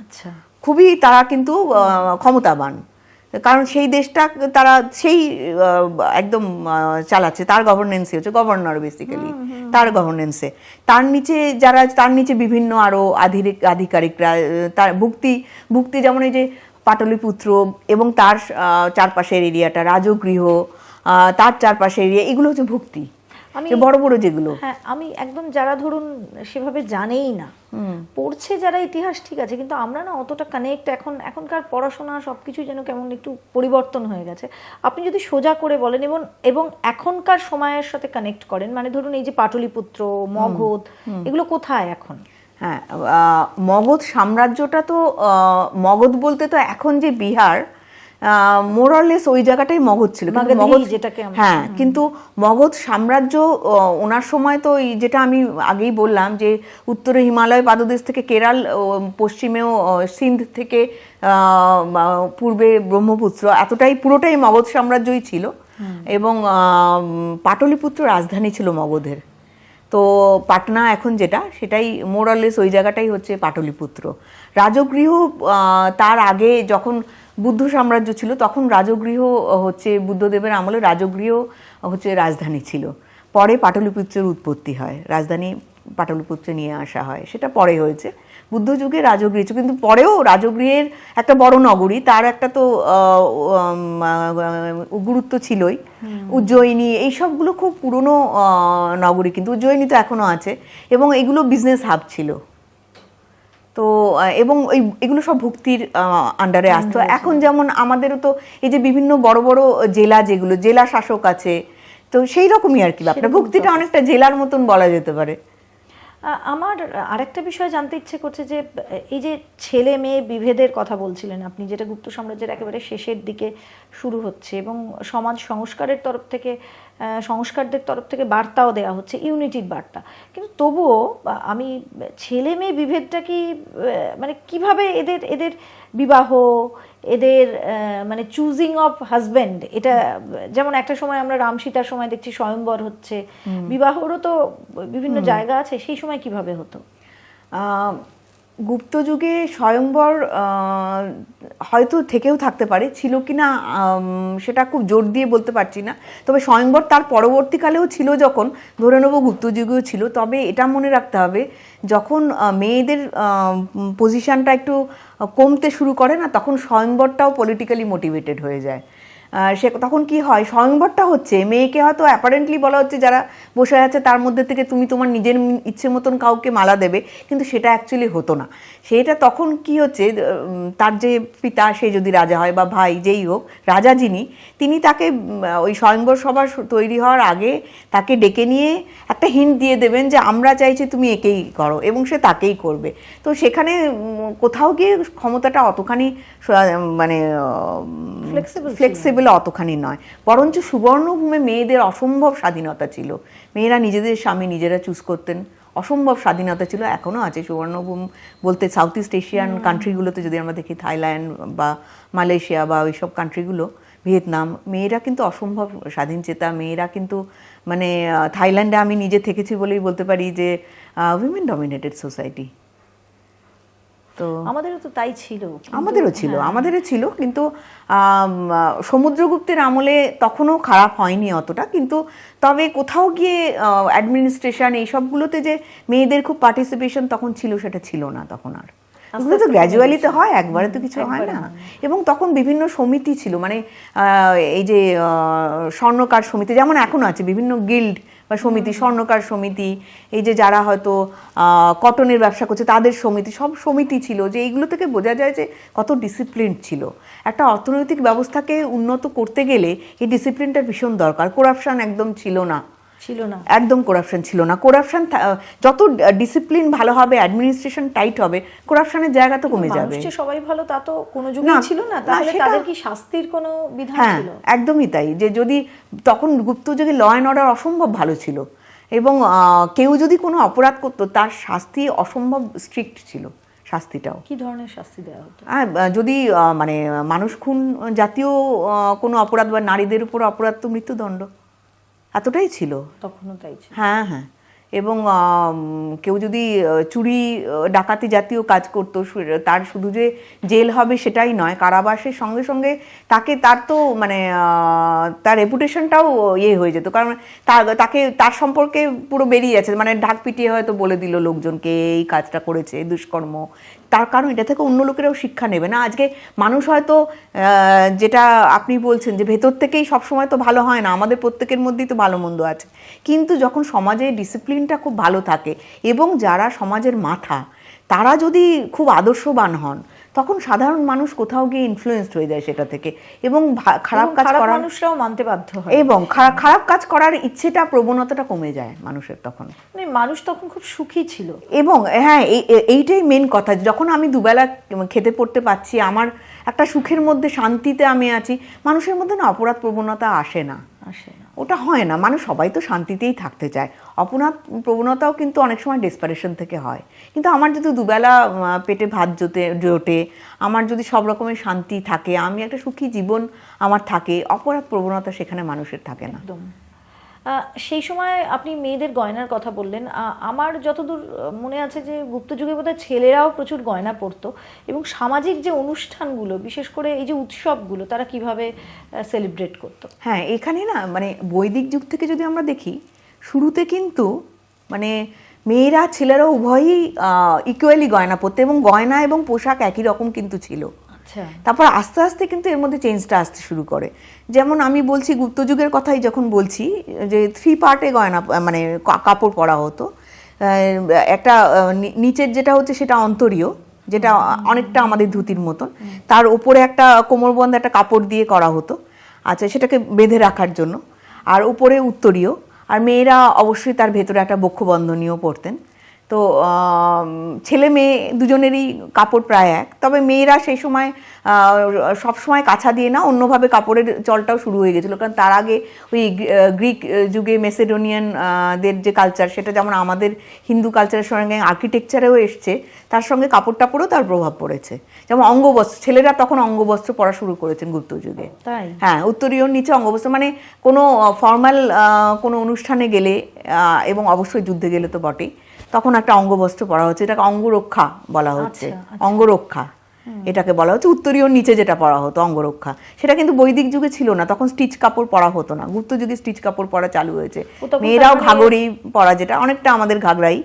আচ্ছা, খুবই তারা কিন্তু ক্ষমতাবান, কারণ সেই দেশটা তারা সেই একদম চালাচ্ছে, তার গভর্নেন্সে হচ্ছে গভর্নর, বেসিক্যালি তার গভর্নেন্সে। তার নিচে বিভিন্ন আরো আধিকারিকরা, তার ভুক্তি যেমন এই যে পাটলিপুত্র এবং তার চারপাশের এরিয়াটা, রাজগৃহ, তার চারপাশের এরিয়া, এগুলো হচ্ছে ভুক্তি, বড় বড় যেগুলো। হ্যাঁ, আমি একদম যারা ধরুন সেভাবে জানেই না, পড়ছে যারা ইতিহাস, ঠিক আছে, কিন্তু আমরা না অতটা কানেক্ট, এখনকার পড়াশোনা সবকিছু যেন কেমন একটু পরিবর্তন হয়ে গেছে। আপনি যদি সোজা করে বলেন এবং এখনকার সময়ের সাথে কানেক্ট করেন, মানে ধরুন এই যে পাটলিপুত্র, মগধ, এগুলো কোথায় এখন? হ্যাঁ, মগধ সাম্রাজ্যটা তো, মগধ বলতে তো এখন যে বিহার, মোরালেস ওই জায়গাটাই মগধ ছিল, হ্যাঁ। কিন্তু মগধ সাম্রাজ্য ওনার সময় তো যেটা আমি আগেই বললাম, যে উত্তরে হিমালয় পাদদেশ থেকে কেরাল, পশ্চিমেও সিন্ধ থেকে পূর্বে ব্রহ্মপুত্র, পুরোটাই মগধ সাম্রাজ্যই ছিল। এবং পাটলিপুত্র রাজধানী ছিল মগধের। তো পাটনা এখন যেটা, সেটাই মোরালেস ওই জায়গাটাই হচ্ছে পাটলিপুত্র। রাজগৃহ তার আগে যখন বুদ্ধ সাম্রাজ্য ছিল তখন রাজগৃহ হচ্ছে বুদ্ধদেবের আমলে রাজগৃহ হচ্ছে রাজধানী ছিল। পরে পাটলিপুত্রের উৎপত্তি হয়, রাজধানী পাটলিপুত্রে নিয়ে আসা হয়, সেটা পরে হয়েছে। বুদ্ধ যুগে রাজগৃহ, কিন্তু পরেও রাজগৃহের একটা বড় নগরী, তার একটা তো গুরুত্ব ছিলই। উজ্জয়িনী এই সবগুলো খুব পুরনো নগরী, কিন্তু উজ্জয়িনী তো এখনো আছে, এবং এগুলো বিজনেস হাব ছিল। তো এবং এগুলো সব ভক্তির আন্ডারে আসতো। এখন যেমন আমাদেরও তো এই যে বিভিন্ন বড় বড় জেলা, যেগুলো জেলা শাসক আছে, তো সেই রকমই আর কি ব্যাপারটা, ভক্তিটা অনেকটা জেলার মতন বলা যেতে পারে। আমার আরেকটা বিষয় জানতে ইচ্ছে করছে যে এই যে ছেলে মেয়ে বিভেদের কথা বলছিলেন আপনি, যেটা গুপ্ত সাম্রাজ্যের একেবারে শেষের দিকে শুরু হচ্ছে, এবং সমাজ সংস্কারের তরফ থেকে, সংস্কারদের তরফ থেকে বার্তাও দেওয়া হচ্ছে, ইউনিটির বার্তা, কিন্তু তবুও আমি ছেলে মেয়ে বিভেদটা কি মানে কিভাবে এদের এদের বিবাহ, এদের মানে চুজিং অফ হাজব্যান্ড, এটা যেমন একটা সময় আমরা রাম সীতার সময় দেখছি স্বয়ংবর হচ্ছে, বিবাহরও তো বিভিন্ন জায়গা আছে, সেই সময় কিভাবে হতো? গুপ্ত যুগে স্বয়ংবর হয়তো থেকেও থাকতে পারে, ছিল কিনা সেটা খুব জোর দিয়ে বলতে পারছি না। তবে স্বয়ংবর তার পরবর্তীকালেও ছিল, যখন ধরে নেব গুপ্ত যুগেও ছিল। তবে এটা মনে রাখতে হবে, যখন মেয়েদের পজিশনটা একটু কমতে শুরু করে না, তখন স্বয়ংবরটাও পলিটিক্যালি মোটিভেটেড হয়ে যায়। সে তখন কি হয়, স্বয়ংবরটা হচ্ছে মেয়েকে হয়তো অ্যাপারেন্টলি বলা হচ্ছে যারা বসে আছে তার মধ্যে থেকে তুমি তোমার নিজের ইচ্ছে মতন কাউকে মালা দেবে, কিন্তু সেটা অ্যাকচুয়ালি হতো না। সেটা তখন কি হচ্ছে, তার যে পিতা, সে যদি রাজা হয় বা ভাই যেই হোক, রাজা যিনি, তিনি তাকে ওই স্বয়ংবর সভা তৈরি হওয়ার আগে তাকে ডেকে নিয়ে একটা হিন্ট দিয়ে দেবেন যে আমরা চাইছি তুমি একেই করো, এবং সে তাকেই করবে। তো সেখানে কোথাও গিয়ে ক্ষমতাটা অতখানি মানে ফ্লেক্সিবল অতখানি নয়, বরঞ্চ সুবর্ণভূমে মেয়েদের অসম্ভব স্বাধীনতা ছিল। মেয়েরা নিজেদের স্বামী নিজেরা চুজ করতেন, অসম্ভব স্বাধীনতা ছিল, এখনও আছে। সুবর্ণভূম বলতে সাউথ ইস্ট এশিয়ান কান্ট্রিগুলোতে যদি আমরা দেখি, থাইল্যান্ড বা মালয়েশিয়া বা ওই সব কান্ট্রিগুলো, ভিয়েতনাম, মেয়েরা কিন্তু অসম্ভব স্বাধীনচেতা। মেয়েরা কিন্তু মানে থাইল্যান্ডে আমি নিজে থেকেছি বলেই বলতে পারি যে উইমেন ডমিনেটেড সোসাইটি। তো আমাদেরও তো তাই ছিল, আমাদেরও ছিল, কিন্তু সমুদ্রগুপ্তের আমলে তখনও খারাপ হয়নি অতটা। কিন্তু তবে কোথাও গিয়ে অ্যাডমিনিস্ট্রেশন এইসবগুলোতে যে মেয়েদের খুব পার্টিসিপেশন তখন ছিল, সেটা ছিল না তখন আর। এগুলো তো গ্র্যাজুয়ালি তো হয়, একবারে তো কিছু হয় না। এবং তখন বিভিন্ন সমিতি ছিল, মানে এই যে স্বর্ণকার সমিতি যেমন এখনো আছে, বিভিন্ন গিল্ড বা সমিতি, স্বর্ণকার সমিতি, এই যে যারা হয়তো কটনের ব্যবসা করছে তাদের সমিতি, সব সমিতি ছিল। যে এইগুলো থেকে বোঝা যায় যে কত ডিসিপ্লিন ছিল। একটা অর্থনৈতিক ব্যবস্থাকে উন্নত করতে গেলে এই ডিসিপ্লিনটা ভীষণ দরকার। করাপশন একদম ছিল না, একদম করাপশন ছিল না। করাপশন যত ডিসিপ্লিন ভালো হবে, অ্যাডমিনিস্ট্রেশন টাইট হবে, করাপশনের জায়গা তো কমে যাবে। সবাই ভালো তা তো কোনো যুগেই ছিল না, তাহলে তাদের কি শাস্তির কোনো বিধান ছিল? একদমই তাই। যে যদি তখন গুপ্ত যুগে ল অ্যান্ড অর্ডার অসম্ভব ভালো ছিল, এবং কেউ যদি কোনো অপরাধ করতো তার শাস্তি অসম্ভব স্ট্রিক্ট ছিল। শাস্তিটাও কি ধরনের শাস্তি দেওয়া হতো? যদি মানে মানুষ খুন জাতীয় কোনো অপরাধ বা নারীদের উপর অপরাধ, তো মৃত্যুদণ্ড, এতটাই ছিল তখনও তাই ছিল। হ্যাঁ। এবং কেউ যদি চুরি ডাকাতি জাতীয় কাজ করতো, তার শুধু যে জেল হবে সেটাই নয়, কারাবাসের সঙ্গে সঙ্গে তার তো মানে তার রেপুটেশনটাও হয়ে যেত। কারণ তার সম্পর্কে পুরো বেরিয়ে যাচ্ছে, মানে ঢাক পিটিয়ে হয়তো বলে দিল লোকজনকে এই কাজটা করেছে, দুষ্কর্ম। তার কারণ এটা থেকে অন্য লোকেরাও শিক্ষা নেবে না। আজকে মানুষ হয়তো যেটা আপনি বলছেন যে ভেতর থেকেই সবসময় তো ভালো হয় না, আমাদের প্রত্যেকের মধ্যেই তো ভালো মন্দ আছে, কিন্তু যখন সমাজে ডিসিপ্লিনটা খুব ভালো থাকে এবং যারা সমাজের মাথা তারা যদি খুব আদর্শবান হন, তখন সাধারণ মানুষ কোথাও গিয়ে ইনফ্লুয়েসড হয়ে যায় সেটা থেকে, এবং খারাপ কাজ করার মানুষরাও মানতে বাধ্য হয়, এবং খারাপ কাজ করার ইচ্ছেটা, প্রবণতাটা কমে যায় মানুষের। তখন মানে মানুষ তখন খুব সুখী ছিল। এবং হ্যাঁ, এইটাই মেন কথা। যখন আমি দুবেলা খেতে পড়তে পাচ্ছি, আমার একটা সুখের মধ্যে, শান্তিতে আমি আছি, মানুষের মধ্যে না অপরাধ প্রবণতা আসে না। ওটা হয় না, মানুষ সবাই তো শান্তিতেই থাকতে চায়। অপরাধ প্রবণতাও কিন্তু অনেক সময় ডেসপারেশন থেকে হয়। কিন্তু আমার যদি দুবেলা পেটে ভাত জোটে, আমার যদি সব রকমের শান্তি থাকে, আমি একটা সুখী জীবন আমার থাকে, অপরাধ প্রবণতা সেখানে মানুষের থাকে না। একদম। সেই সময় আপনি মেয়েদের গয়নার কথা বললেন, আমার যতদূর মনে আছে যে গুপ্তযুগে বোধহয় ছেলেরাও প্রচুর গয়না পরতো, এবং সামাজিক যে অনুষ্ঠানগুলো, বিশেষ করে এই যে উৎসবগুলো, তারা কিভাবে সেলিব্রেট করতো? হ্যাঁ, এখানে না মানে বৈদিক যুগ থেকে যদি আমরা দেখি, শুরুতে কিন্তু মানে মেয়েরা ছেলেরা উভয়ই ইকুয়ালি গয়না পরতো, এবং গয়না এবং পোশাক একই রকম কিন্তু ছিল। তারপর আস্তে আস্তে কিন্তু এর মধ্যে চেঞ্জটা আসতে শুরু করে। যেমন আমি বলছি গুপ্তযুগের কথাই যখন বলছি, যে 3 পার্টে গয়না মানে কাপড় পরা হতো। একটা নিচের যেটা হচ্ছে সেটা অন্তরীয়, যেটা অনেকটা আমাদের ধুতির মতন, তার উপরে একটা কোমরবন্ধ একটা কাপড় দিয়ে করা হতো, আচ্ছা, সেটাকে বেঁধে রাখার জন্য। আর উপরে উত্তরীয়, আর মেয়েরা অবশ্যই তার ভেতরে একটা বক্ষবন্ধনীয় পরতেন। তো ছেলে মেয়ে দুজনেরই কাপড় প্রায় এক, তবে মেয়েরা সেই সময় সবসময় কাছা দিয়ে না, অন্যভাবে কাপড়ের চলটাও শুরু হয়ে গেছিলো। কারণ তার আগে ওই গ্রিক যুগে মেসেডোনিয়ান দের যে কালচার, সেটা যেমন আমাদের হিন্দু কালচারের সঙ্গে আর্কিটেকচারেও এসছে, তার সঙ্গে কাপড় টাপড়েও তার প্রভাব পড়েছে। যেমন অঙ্গবস্ত্র, ছেলেরা তখন অঙ্গবস্ত্র পরা শুরু করেছেন গুপ্তযুগে। হ্যাঁ, উত্তরীয়র নিচে অঙ্গবস্ত্র, মানে কোনো ফর্মাল কোনো অনুষ্ঠানে গেলে, এবং অবশ্যই যুদ্ধে গেলে তো বটেই, তখন একটা অঙ্গবস্ত্র পরা হচ্ছে, এটাকে অঙ্গরক্ষা বলা হচ্ছে। অঙ্গরক্ষা এটাকে বলা হচ্ছে। উত্তরীয়র নিচে যেটা পরা হতো অঙ্গরক্ষা, সেটা কিন্তু বৈদিক যুগে ছিল না, তখন স্টিচ কাপড় পরা হতো না। গুপ্ত যুগে স্টিচ কাপড় পরা চালু হয়েছে। মেয়েরাও ঘাগরি পরা, যেটা অনেকটা আমাদের ঘাগরাই,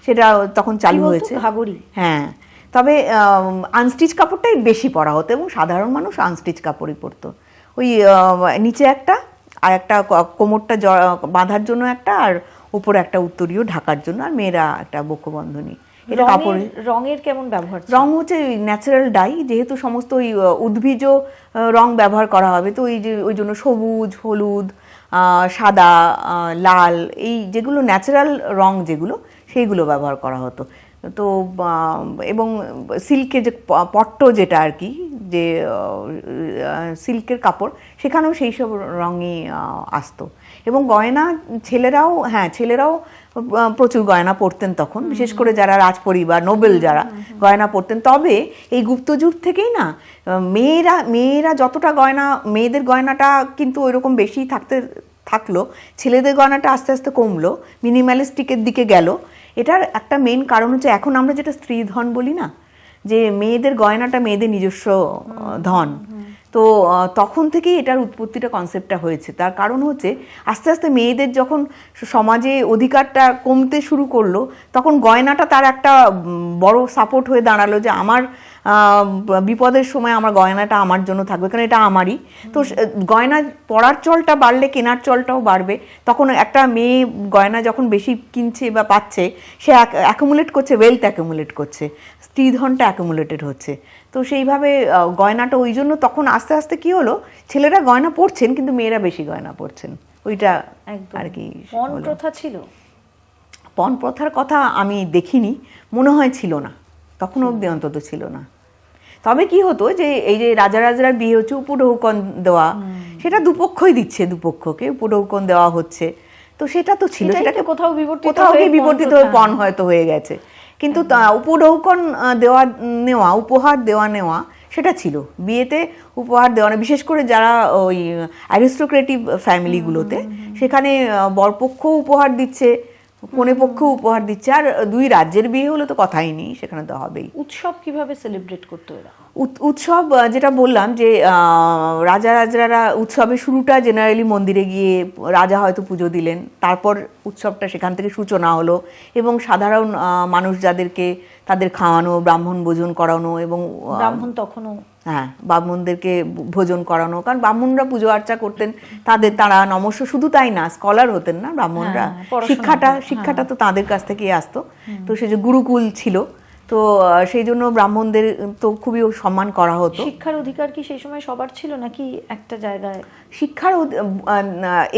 সেটা তখন চালু হয়েছে। ঘাগরি, হ্যাঁ। তবে আনস্টিচ কাপড়টাই বেশি পরা হতো, এবং সাধারণ মানুষ আনস্টিচ কাপড়ই পরতো। ওই নিচে একটা, আর একটা কোমরটা বাঁধার জন্য একটা, আর উপরে একটা উত্তরীয় ঢাকার জন্য, আর মেয়েরা একটা বক্ষবন্ধনী। এটা কাপড়। রঙের কেমন ব্যবহার? রং হচ্ছে ন্যাচারাল ডাই, যেহেতু সমস্ত ওই উদ্ভিজ রং ব্যবহার করা হবে, তো ওই জন্য সবুজ, হলুদ, সাদা, লাল, এই যেগুলো ন্যাচারাল রং যেগুলো, সেইগুলো ব্যবহার করা হতো। তো এবং সিল্কের যে পট্ট, যেটা আর কি, যে সিল্কের কাপড়, সেখানেও সেই সব রঙই আসতো। এবং গয়না ছেলেরাও প্রচুর গয়না পরতেন তখন, বিশেষ করে যারা রাজপরিবার, নোবেল যারা, গয়না পরতেন। তবে এই গুপ্তযুগ থেকেই না মেয়েরা যতটা গয়না, মেয়েদের গয়নাটা কিন্তু ওইরকম বেশি থাকলো, ছেলেদের গয়নাটা আস্তে আস্তে কমলো, মিনিমালিস্টিকের দিকে গেল। এটার একটা মেইন কারণ হচ্ছে, এখন আমরা যেটা স্ত্রীধন বলি না, যে মেয়েদের গয়নাটা মেয়েদের নিজস্ব ধন, তো তখন থেকেই এটার উৎপত্তিটা, কনসেপ্টটা হয়েছে। তার কারণ হচ্ছে আস্তে আস্তে মেয়েদের যখন সমাজে অধিকারটা কমতে শুরু করলো, তখন গয়নাটা তার একটা বড় সাপোর্ট হয়ে দাঁড়ালো, যে আমার বিপদের সময় আমার গয়নাটা আমার জন্য থাকবে, কারণ এটা আমারই। তো গয়না পরার চলটা বাড়লে কেনার চলটাও বাড়বে। তখন একটা মেয়ে গয়না যখন বেশি কিনছে বা পাচ্ছে, সে অ্যাকুমুলেট করছে, ওয়েলথ অ্যাকুমুলেট করছে, স্ত্রীধনটা অ্যাকুমুলেটেড হচ্ছে। তো সেইভাবে গয়নাটা ওই জন্য তখন আস্তে আস্তে কি হলো, ছেলেরা গয়না পরছেন কিন্তু মেয়েরা বেশি গয়না পরছেন। ওইটা আর কি। পণ প্রথা ছিল? পণ প্রথার কথা আমি দেখিনি, মনে হয় ছিল না, তখন অবধি অন্তত ছিল না। তবে কি হতো, যে এই যে রাজার বিয়ে হচ্ছে, উপঢৌকন দেওয়া, সেটা দুপক্ষই দিচ্ছে, দুপক্ষকে উপঢৌকন দেওয়া হচ্ছে, তো সেটা তো ছিল, সেটাকে কোথাও বিবর্তিত হয়ে পণ হয়তো হয়ে গেছে। কিন্তু উপঢৌকন নেওয়া, উপহার দেওয়া নেওয়া, সেটা ছিল বিয়েতে। উপহার দেওয়া, বিশেষ করে যারা ওই অ্যারিস্টোক্রেটিভ ফ্যামিলিগুলোতে, সেখানে বরপক্ষ উপহার দিচ্ছে, কনে পক্ষ উপহার দিচ্ছে, আর দুই রাজ্যের বিয়ে হলে তো কথাই নেই, সেখানে তো হবেই। উৎসব কিভাবে সেলিব্রেট করতো এরা? উৎসব যেটা বললাম, যে রাজারা উৎসবের শুরুটা জেনারেলি মন্দিরে গিয়ে রাজা হয়তো পুজো দিলেন, তারপর উৎসবটা সেখান থেকে সূচনা হলো, এবং সাধারণ মানুষ যাদেরকে, তাদের খাওয়ানো, ব্রাহ্মণ ভোজন করানো, এবং ব্রাহ্মণ তখনও, হ্যাঁ, ব্রাহ্মণদেরকে ভোজন করানো, কারণ ব্রাহ্মণরা পুজো আর্চা করতেন, তারা নমস্য, শুধু তাই না, স্কলার হতেন না ব্রাহ্মণরা, শিক্ষাটা তো তাদের কাছ থেকেই আসতো। তো সে যে গুরুকুল ছিল, তো সেই জন্য ব্রাহ্মণদের তো খুবই সম্মান করা হতো। শিক্ষার অধিকার কি সেই সময় সবার ছিল, নাকি একটা জায়গায়?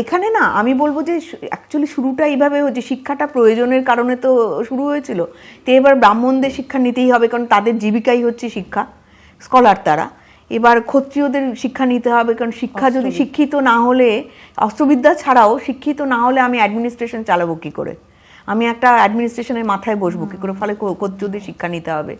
এখানে না, আমি বলবো যে অ্যাকচুয়ালি শুরুটা এইভাবে হচ্ছে, শিক্ষাটা প্রয়োজনের কারণে তো শুরু হয়েছিল। তো এবার ব্রাহ্মণদের শিক্ষা নিতেই হবে, কারণ তাদের জীবিকাই হচ্ছে শিক্ষা, স্কলার তারা। এবার ক্ষত্রিয়দের শিক্ষা নিতে হবে, কারণ শিক্ষা যদি শিক্ষিত না হলে, অস্ত্রবিদ্যা ছাড়াও শিক্ষিত না হলে আমি অ্যাডমিনিস্ট্রেশন চালাবো কী করে, আমি একটা অ্যাডমিনিস্ট্রেশনের মাথায় বসবো কী করে, ফলে ক্ষত্রিয়দের শিক্ষা নিতে হবে,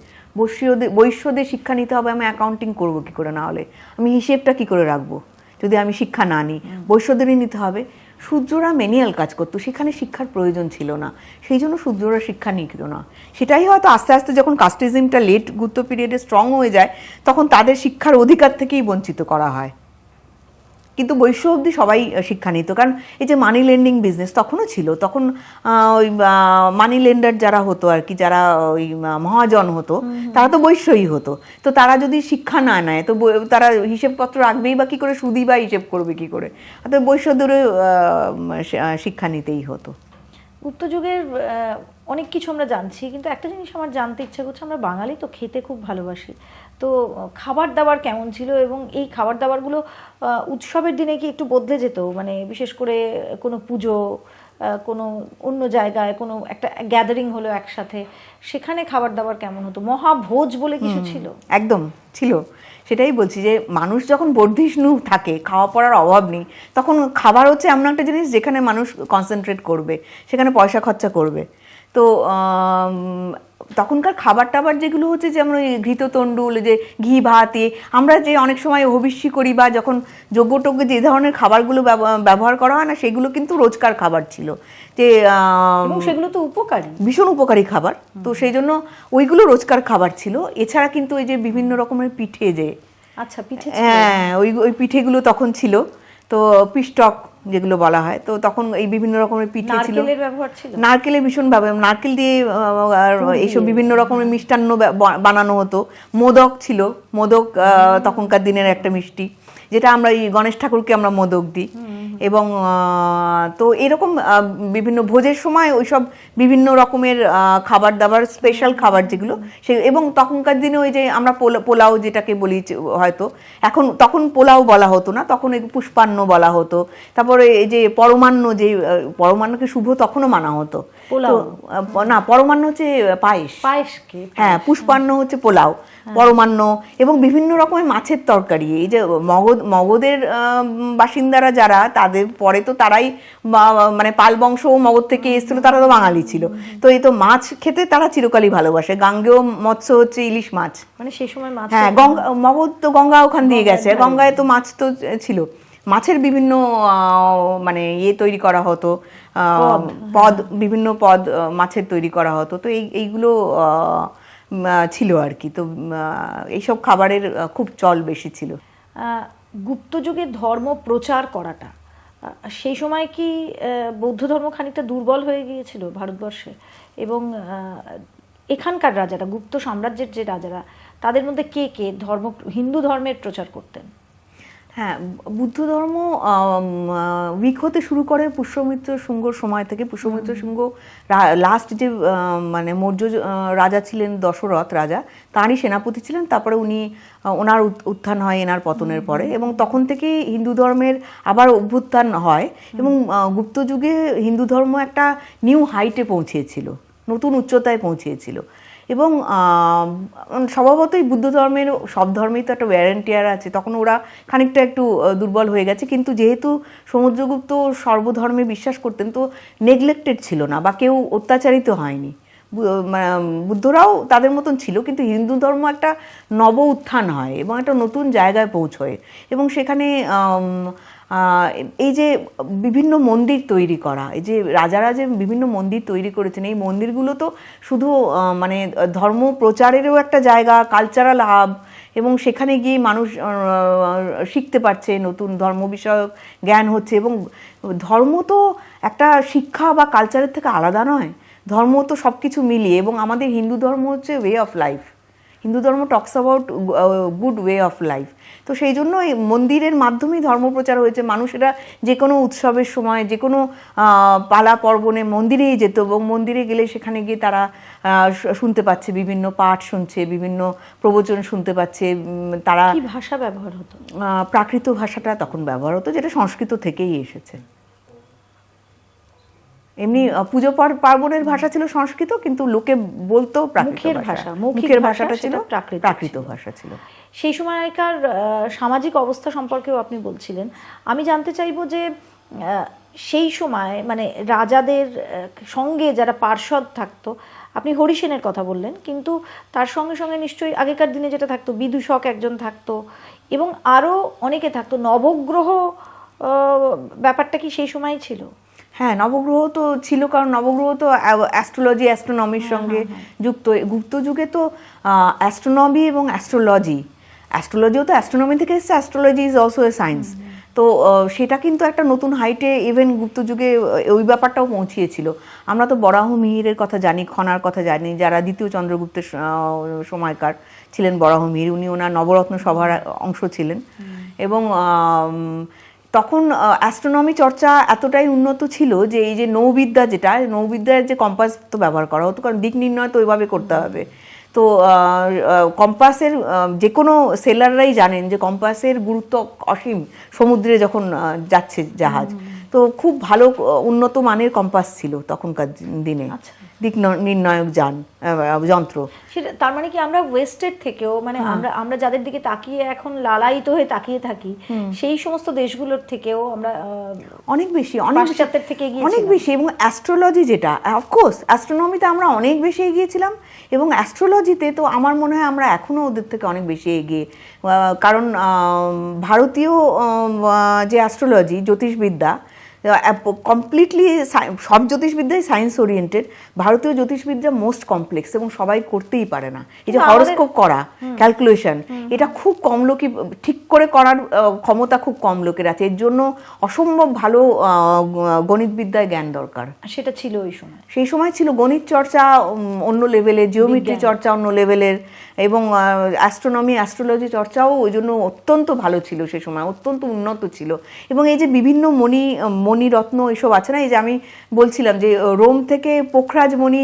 বৈশ্যদের শিক্ষা নিতে হবে, আমি অ্যাকাউন্টিং করবো কী করে, না হলে আমি হিসেবটা কী করে রাখবো যদি আমি শিক্ষা না নিই, বৈশ্যদেরই নিতে হবে। শূদ্ররা মেনিয়াল কাজ করতো, সেখানে শিক্ষার প্রয়োজন ছিল না, সেই জন্য শূদ্ররা শিক্ষা নিত না। সেটাই হয়তো আস্তে আস্তে যখন কাস্টিজমটা লেট গুপ্ত পিরিয়ডে স্ট্রং হয়ে যায়, তখন তাদের শিক্ষার অধিকার থেকেই বঞ্চিত করা হয়। কিন্তু বৈশ্য অবধি সবাই শিক্ষা নিত, কারণ এই যে মানি লেন্ডিং বিজনেস তখনও ছিল, তখন ওই মানি লেন্ডার যারা হতো আর কি, যারা ওই মহাজন হতো, তারা তো বৈশ্যই হতো। তো তারা যদি শিক্ষা না নেয় তো তারা হিসেবপত্র রাখবেই বা কী করে, সুদই বা হিসেব করবে কী করে, তো বৈশ্যদেরও শিক্ষা নিতেই হতো। গুপ্ত যুগের অনেক কিছু আমরা জানছি, কিন্তু একটা জিনিস আমার জানতে ইচ্ছা করছে, আমরা বাঙালি তো খেতে খুব ভালোবাসি, তো খাবার দাবার কেমন ছিল, এবং এই খাবার দাবারগুলো উৎসবের দিনে কি একটু বদলে যেত, মানে বিশেষ করে কোনো পুজো, কোনো অন্য জায়গায় কোনো একটা গ্যাদারিং হলো একসাথে, সেখানে খাবার দাবার কেমন হতো, মহাভোজ বলে কিছু ছিল? একদম ছিল, সেটাই বলছি যে মানুষ যখন বর্ধিষ্ণু থাকে, খাওয়া পড়ার অভাব নেই, তখন খাবার হচ্ছে এমন একটা জিনিস যেখানে মানুষ কনসেন্ট্রেট করবে, সেখানে পয়সা খরচা করবে। তো তখনকার খাবার টাবার যেগুলো হচ্ছে, যেমন ওই ঘৃততণ্ডুল, যে ঘি ভাতে, আমরা যে অনেক সময় হবিষ্যি করি বা যখন যজ্ঞটজ্ঞে যে ধরনের খাবারগুলো ব্যবহার করা হয় না, সেগুলো কিন্তু রোজকার খাবার ছিল, যে সেগুলো তো উপকারী, ভীষণ উপকারী খাবার, তো সেই জন্য ওইগুলো রোজকার খাবার ছিল। এছাড়া কিন্তু ওই যে বিভিন্ন রকমের পিঠে, যে আচ্ছা পিঠে, হ্যাঁ ওই পিঠেগুলো তখন ছিল, তো পিষ্টক যেগুলো বলা হয়, তো তখন এই বিভিন্ন রকমের পিঠে ছিল, নারকেলের ভীষণ ব্যবহার, নারকেল দিয়ে এইসব বিভিন্ন রকমের মিষ্টান্ন বানানো হতো। মোদক ছিল, মোদক তখনকার দিনের একটা মিষ্টি, যেটা আমরা এই গণেশ ঠাকুরকে আমরা মোদক দিই। এবং তো এরকম বিভিন্ন ভোজের সময় ওইসব বিভিন্ন রকমের খাবার দাবার, স্পেশাল খাবার যেগুলো, সে এবং তখনকার দিনে ওই যে আমরা পোলাও যেটাকে বলি হয়তো, এখন তখন পোলাও বলা হতো না, তখন এই পুষ্পান্ন বলা হতো। তারপরে এই যে পরমান্ন, যে পরমান্নকে শুভ তখনও মানা হতো, না পরমান্ন হচ্ছে পায়েস, হ্যাঁ পুষ্পান্ন হচ্ছে পোলাও, পরমান্ন, এবং বিভিন্ন রকমের মাছের তরকারি। এই যে মগধের বাসিন্দারা যারা, তাদের পরে তো তারাই মানে পাল বংশ মগধ থেকে এসেছিল, তারা তো বাঙালি ছিল, তো এই তো মাছ খেতে তারা চিরকালই ভালোবাসে। গাঙ্গেয় মৎস্য হচ্ছে ইলিশ মাছ, মানে সেই সময় মাছ, হ্যাঁ মগধ তো গঙ্গা ওখান দিয়ে গেছে, গঙ্গায় তো মাছ তো ছিল, মাছের বিভিন্ন মানে ইয়ে তৈরি করা হতো, পদ, বিভিন্ন পদ মাছের তৈরি করা হতো, তো এইগুলো ছিল আর কি। তো এইসব খাবারের খুব চল বেশি ছিল। গুপ্ত যুগে ধর্ম প্রচার করাটা, সেই সময় কি বৌদ্ধ ধর্ম খানিকটা দুর্বল হয়ে গিয়েছিল ভারতবর্ষে, এবং এখানকার রাজারা, গুপ্ত সাম্রাজ্যের যে রাজারা, তাদের মধ্যে কে কে হিন্দু ধর্মের প্রচার করতেন? হ্যাঁ, বুদ্ধ ধর্ম উইক হতে শুরু করে পুষ্যমিত্র শুঙ্গর সময় থেকে। পুষ্যমিত্র শুঙ্গ লাস্ট যে মানে মৌর্য রাজা ছিলেন, দশরথ রাজা, তাঁরই সেনাপতি ছিলেন। তারপরে ওনার উত্থান হয় এনার পতনের পরে, এবং তখন থেকে হিন্দু ধর্মের আবার অভ্যুত্থান হয়, এবং গুপ্ত যুগে হিন্দু ধর্ম একটা নিউ হাইটে পৌঁছেছিল, নতুন উচ্চতায় পৌঁছেছিল। এবং স্বভাবতই বুদ্ধ ধর্মের, সব ধর্মেই তো একটা ওয়ারেন্টিয়ার আছে, তখন ওরা খানিকটা একটু দুর্বল হয়ে গেছে। কিন্তু যেহেতু সমুদ্রগুপ্ত সর্বধর্মে বিশ্বাস করতেন, তো নেগলেক্টেড ছিল না বা কেউ অত্যাচারিত হয়নি। বুদ্ধরাও তাদের মতন ছিল, কিন্তু হিন্দু ধর্ম একটা নব উত্থান হয় এবং একটা নতুন জায়গায় পৌঁছয়। এবং সেখানে এই যে বিভিন্ন মন্দির তৈরি করা, এই যে রাজারা যে বিভিন্ন মন্দির তৈরি করেছেন, এই মন্দিরগুলো তো শুধু মানে ধর্ম প্রচারেরও একটা জায়গা, কালচারাল হাব, এবং সেখানে গিয়ে মানুষ শিখতে পারছে, নতুন ধর্ম বিষয়ক জ্ঞান হচ্ছে। এবং ধর্ম তো একটা শিক্ষা বা কালচারের থেকে আলাদা নয়, ধর্ম তো সব কিছু মিলিয়ে। এবং আমাদের হিন্দু ধর্ম হচ্ছে ওয়ে অফ লাইফ, হিন্দু ধর্ম talks about good way of life. তো সেই জন্য এই মন্দিরের মাধ্যমেই ধর্মপ্রচার হয়েছে। মানুষেরা যে কোনো উৎসবের সময়, যে কোনো পালা পর্বণে মন্দিরেই যেত, এবং মন্দিরে গেলে সেখানে গিয়ে তারা শুনতে পাচ্ছে, বিভিন্ন পাঠ শুনছে, বিভিন্ন প্রবচন শুনতে পাচ্ছে। তারা কি ভাষা ব্যবহার হতো? প্রাকৃত ভাষাটা তখন ব্যবহার হতো, যেটা সংস্কৃত থেকেই এসেছে। এমনি পুজো পার্বণের ভাষা ছিল সংস্কৃত, কিন্তু লোকে বলতো প্রাকৃত ভাষা, মুখের ভাষাটা ছিল প্রাকৃত ভাষা ছিল। সেই সময়কার সামাজিক অবস্থা সম্পর্কেও আপনি বলছিলেন, আমি জানতে চাইবো যে সেই সময় মানে রাজাদের সঙ্গে যারা পার্ষদ থাকতো, আপনি হরিসেনের কথা বললেন, কিন্তু তার সঙ্গে সঙ্গে নিশ্চয়ই আগেকার দিনে যেটা থাকতো, বিদূষক একজন থাকতো এবং আরও অনেকে থাকতো। নবগ্রহ ব্যাপারটা কি সেই সময় ছিল? হ্যাঁ, নবগ্রহ তো ছিল, কারণ নবগ্রহ তো অ্যাস্ট্রোলজি অ্যাস্ট্রোনমির সঙ্গে যুক্ত। গুপ্ত যুগে তো অ্যাস্ট্রোনমি এবং অ্যাস্ট্রোলজিও তো অ্যাস্ট্রোনমি থেকে এসেছে, astrology is also a science. তো সেটা কিন্তু একটা নতুন হাইটে ইভেন গুপ্ত যুগে ওই ব্যাপারটাও পৌঁছিয়েছিল। আমরা তো বরাহ মিহিরের কথা জানি, খনার কথা জানি, যারা দ্বিতীয় চন্দ্রগুপ্তের সময়কার ছিলেন বরাহ মিহির, উনি ওনার নবরত্ন সভার অংশ ছিলেন। এবং তখন অ্যাস্ট্রোনমি চর্চা এতটাই উন্নত ছিল যে এই যে নৌবিদ্যার যে কম্পাস তো ব্যবহার করা হতো, কারণ দিক নির্ণয় তো ওইভাবে করতে হবে। তো কম্পাসের যে কোনো সেলাররাই জানেন যে কম্পাসের গুরুত্ব অসীম সমুদ্রে যখন যাচ্ছে জাহাজ। তো খুব ভালো উন্নত মানের কম্পাস ছিল তখনকার দিনে, দিক নির্ণায়ক যন্ত্র। সেটা তার মানে কি আমরা ওয়েস্টের থেকেও, মানে আমরা যাদের দিকে তাকিয়ে এখন লালায়িত হয়ে তাকিয়ে থাকি, সেই সমস্ত দেশগুলোর থেকেও আমরা অনেক বেশি থেকে অনেক বেশি। এবং অ্যাস্ট্রোলজি যেটা, অফকোর্স অ্যাস্ট্রোনমিতে আমরা অনেক বেশি এগিয়েছিলাম, এবং অ্যাস্ট্রোলজিতে তো আমার মনে হয় আমরা এখনও ওদের থেকে অনেক বেশি এগিয়ে। কারণ ভারতীয় যে অ্যাস্ট্রোলজি, জ্যোতিষবিদ্যা কমপ্লিটলি, সব জ্যোতিষবিদ্যাই সায়েন্স ওরিয়েন্টেড, ভারতীয় জ্যোতিষবিদ্যা মোস্ট কমপ্লেক্স এবং সবাই করতেই পারে না। এই যে হরোস্কোপ করা, ক্যালকুলেশন, এটা খুব কম লোকই ঠিক করে করার ক্ষমতা খুব কম লোকের আছে। এর জন্য অসম্ভব ভালো গণিতবিদ্যায় জ্ঞান দরকার। সেটা ছিল ওই সময়, সেই সময় ছিল গণিত চর্চা অন্য লেভেলের, জিওমেট্রি চর্চা অন্য লেভেলের, এবং অ্যাস্ট্রোলজি চর্চাও ওই জন্য অত্যন্ত ভালো ছিল সেই সময়, অত্যন্ত উন্নত ছিল। এবং এই যে বিভিন্ন মণিরত্ন এসব আছে না, এই যে আমি বলছিলাম যে রোম থেকে পোখরাজ মণি